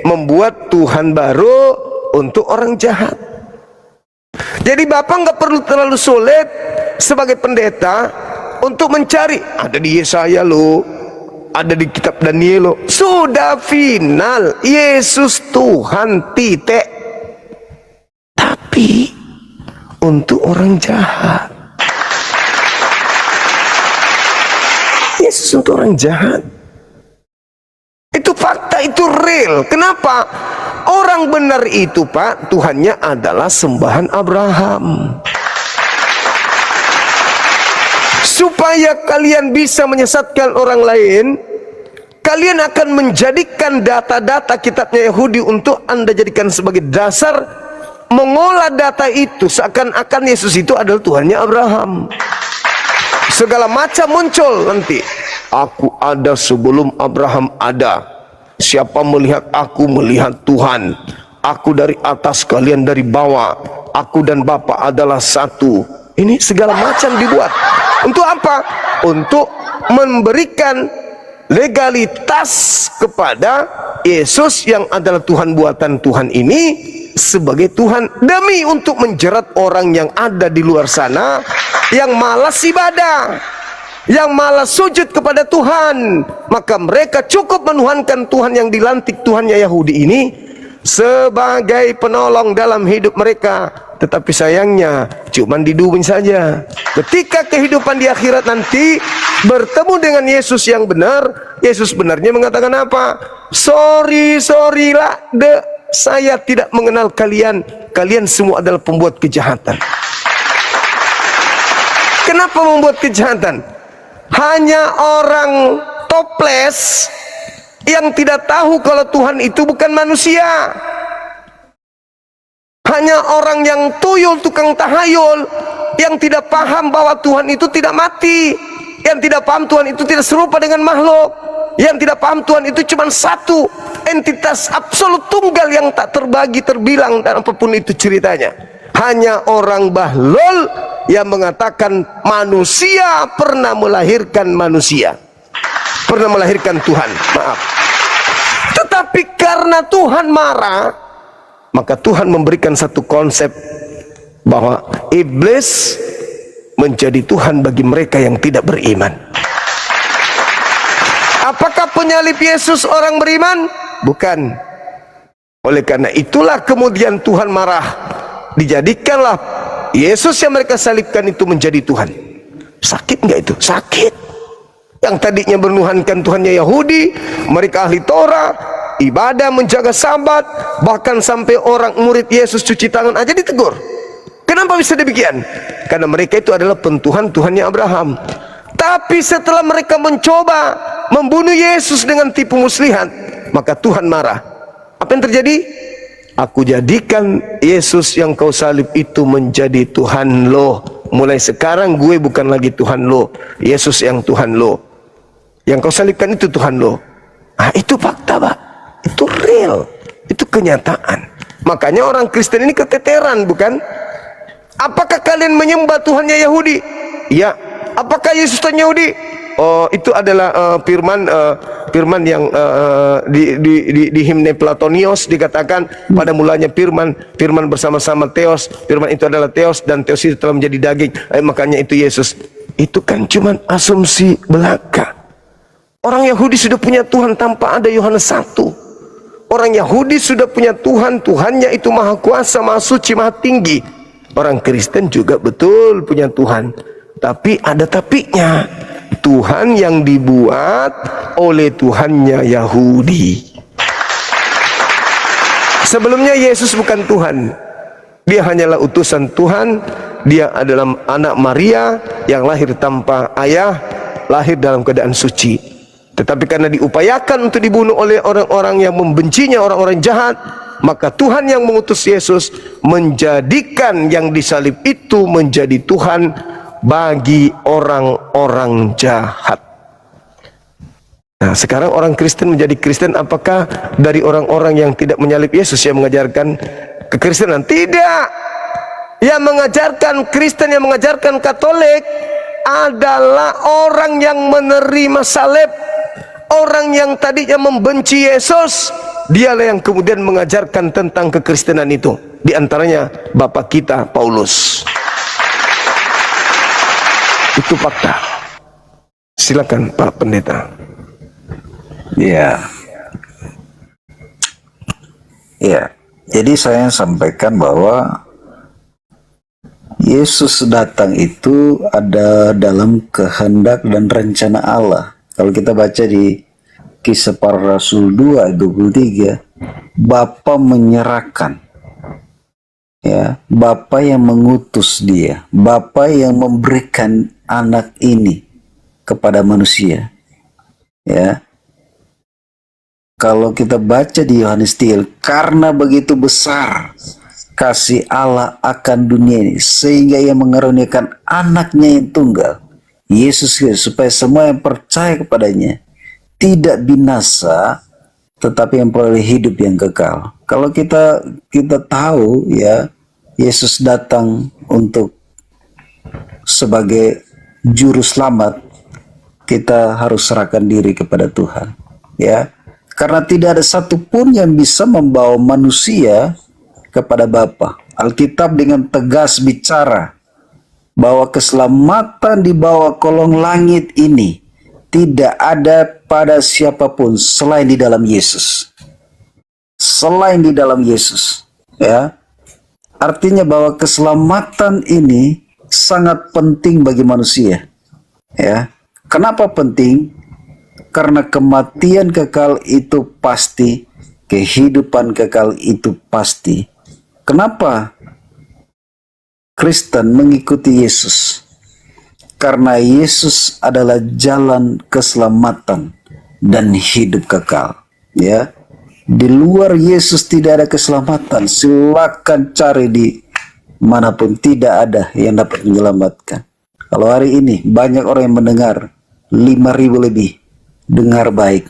Speaker 2: membuat Tuhan baru untuk orang jahat. Jadi Bapak nggak perlu terlalu sulit sebagai pendeta untuk mencari, ada di Yesaya lo, ada di kitab Daniel lo. Sudah final, Yesus Tuhan, titik. Tapi untuk orang jahat, Yesus untuk orang jahat. Itu fakta, itu real. Kenapa? Orang benar itu Pak, Tuhannya adalah sembahan Abraham. Supaya kalian bisa menyesatkan orang lain, kalian akan menjadikan data-data kitabnya Yahudi untuk Anda jadikan sebagai dasar mengolah data itu seakan-akan Yesus itu adalah Tuhannya Abraham. Segala macam muncul nanti. Aku ada sebelum Abraham ada. Siapa melihat aku melihat Tuhan. Aku dari atas, kalian dari bawah. Aku dan Bapa adalah satu. Ini segala macam dibuat. Untuk apa? Untuk memberikan legalitas kepada Yesus yang adalah Tuhan buatan Tuhan ini sebagai Tuhan, demi untuk menjerat orang yang ada di luar sana yang malas ibadah, yang malas sujud kepada Tuhan. Maka mereka cukup menuhankan Tuhan yang dilantik Tuhannya Yahudi ini sebagai penolong dalam hidup mereka. Tetapi sayangnya cuman diduing saja. Ketika kehidupan di akhirat nanti bertemu dengan Yesus yang benar, Yesus benarnya mengatakan apa? Sorry lah, saya tidak mengenal kalian. Kalian semua adalah pembuat kejahatan. Kenapa membuat kejahatan? Hanya orang toples yang tidak tahu kalau Tuhan itu bukan manusia. Hanya orang yang tuyul, tukang tahayul, yang tidak paham bahwa Tuhan itu tidak mati, yang tidak paham Tuhan itu tidak serupa dengan makhluk, yang tidak paham Tuhan itu cuma satu entitas absolut tunggal yang tak terbagi, terbilang, dan apapun itu ceritanya. Hanya orang bahlul yang mengatakan manusia pernah melahirkan manusia, pernah melahirkan Tuhan. Maaf. Tetapi karena Tuhan marah, maka Tuhan memberikan satu konsep bahwa iblis menjadi Tuhan bagi mereka yang tidak beriman. Apakah penyalib Yesus orang beriman? Bukan. Oleh karena itulah kemudian Tuhan marah. Dijadikanlah Yesus yang mereka salibkan itu menjadi Tuhan. Sakit nggak itu? Sakit. Yang tadinya menuhankan Tuhannya Yahudi, mereka ahli Torah, ibadah, menjaga sabat, bahkan sampai orang murid Yesus cuci tangan aja ditegur. Kenapa bisa demikian? Karena mereka itu adalah pentuhan Tuhannya Abraham. Tapi setelah mereka mencoba membunuh Yesus dengan tipu muslihat, maka Tuhan marah. Apa yang terjadi? Aku jadikan Yesus yang kau salib itu menjadi Tuhan lo. Mulai sekarang gue bukan lagi Tuhan lo, Yesus yang Tuhan lo. Yang kau salibkan itu Tuhan lo. Nah, itu fakta, Pak. Itu real. Itu kenyataan. Makanya orang Kristen ini keteteran, bukan? Apakah kalian menyembah Tuhannya Yahudi? Ya. Apakah Yesus Tuhan Yahudi? Oh, itu adalah firman yang di himne Platonios dikatakan pada mulanya firman bersama-sama Theos, firman itu adalah Theos dan Theos itu telah menjadi daging, makanya itu Yesus. Itu kan cuma asumsi belaka. Orang Yahudi sudah punya Tuhan tanpa ada Yohanes 1. Orang Yahudi sudah punya Tuhan, Tuhannya itu maha kuasa, maha suci, maha tinggi. Orang Kristen juga betul punya Tuhan, tapi ada tapinya. Tuhan yang dibuat oleh Tuhannya Yahudi. Sebelumnya Yesus bukan Tuhan. Dia hanyalah utusan Tuhan. Dia adalah anak Maria yang lahir tanpa ayah, lahir dalam keadaan suci. Tetapi karena diupayakan untuk dibunuh oleh orang-orang yang membencinya, orang-orang jahat, maka Tuhan yang mengutus Yesus menjadikan yang disalib itu menjadi Tuhan bagi orang-orang jahat. Nah, sekarang orang Kristen menjadi Kristen apakah dari orang-orang yang tidak menyalib Yesus yang mengajarkan kekristenan? Tidak. Yang mengajarkan Kristen, yang mengajarkan Katolik adalah orang yang menerima salib. Orang yang tadinya membenci Yesus, dialah yang kemudian mengajarkan tentang kekristenan itu. Di antaranya Bapak kita Paulus. Itu fakta. Silakan Pak Pendeta.
Speaker 6: Ya. Ya. Jadi saya sampaikan bahwa Yesus datang itu ada dalam kehendak dan rencana Allah. Kalau kita baca di Kisah Para Rasul 2 ayat 23, Bapa menyerahkan, ya, Bapa yang mengutus dia, Bapa yang memberikan anak ini kepada manusia. Ya. Kalau kita baca di Yohanes 3, karena begitu besar kasih Allah akan dunia ini, sehingga ia mengaruniakan anaknya yang tunggal, Yesus Kristus, supaya semua yang percaya kepadanya tidak binasa, tetapi yang peroleh hidup yang kekal. Kalau kita tahu, ya, Yesus datang untuk sebagai juru selamat, kita harus serahkan diri kepada Tuhan, ya, karena tidak ada satupun yang bisa membawa manusia kepada Bapa. Alkitab dengan tegas bicara bahwa keselamatan di bawah kolong langit ini tidak ada pada siapapun selain di dalam Yesus. Selain di dalam Yesus, ya. Artinya bahwa keselamatan ini sangat penting bagi manusia, ya. Kenapa penting? Karena kematian kekal itu pasti, kehidupan kekal itu pasti. Kenapa Kristen mengikuti Yesus? Karena Yesus adalah jalan keselamatan dan hidup kekal, ya. Di luar Yesus tidak ada keselamatan. Silakan cari di manapun, tidak ada yang dapat menyelamatkan. Kalau hari ini banyak orang yang mendengar, 5.000 lebih, dengar baik,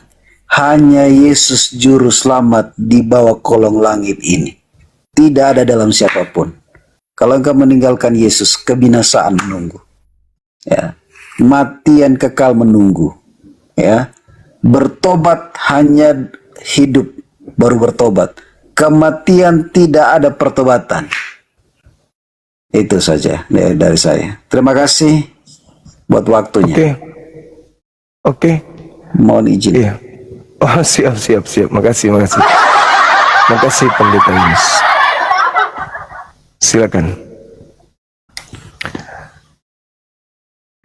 Speaker 6: hanya Yesus juru selamat di bawah kolong langit ini. Tidak ada dalam siapapun. Kalau engkau meninggalkan Yesus, kebinasaan menunggu, ya. Matian kekal menunggu, ya. Bertobat hanya hidup baru bertobat. Kematian tidak ada pertobatan. Itu saja dari saya. Terima kasih buat waktunya.
Speaker 2: Oke.
Speaker 6: Mohon izin.
Speaker 2: Iya. Oh, siap. Makasih. Makasih Pendeta Yunus. Silakan.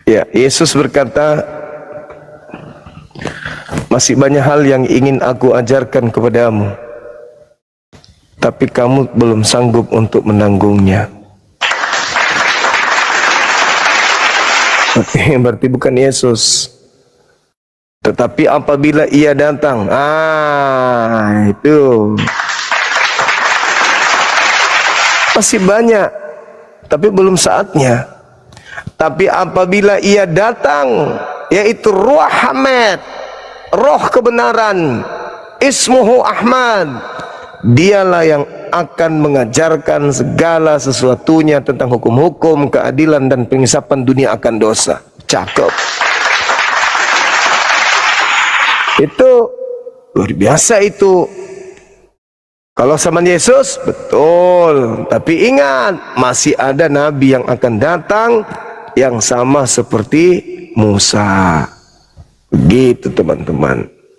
Speaker 2: Ya, Yesus berkata, masih banyak hal yang ingin aku ajarkan kepadamu, tapi kamu belum sanggup untuk menanggungnya. Berarti bukan Yesus. Tetapi apabila ia datang, itu masih banyak, tapi belum saatnya. Tapi apabila ia datang, yaitu Ruh Hamad, roh kebenaran, Ismuhu Ahmad, dialah yang akan mengajarkan segala sesuatunya tentang hukum-hukum, keadilan dan pengisapan dunia akan dosa. Cakep. Itu luar biasa itu. Kalau zaman Yesus betul, tapi ingat masih ada nabi yang akan datang yang sama seperti Musa. Begitu teman-teman.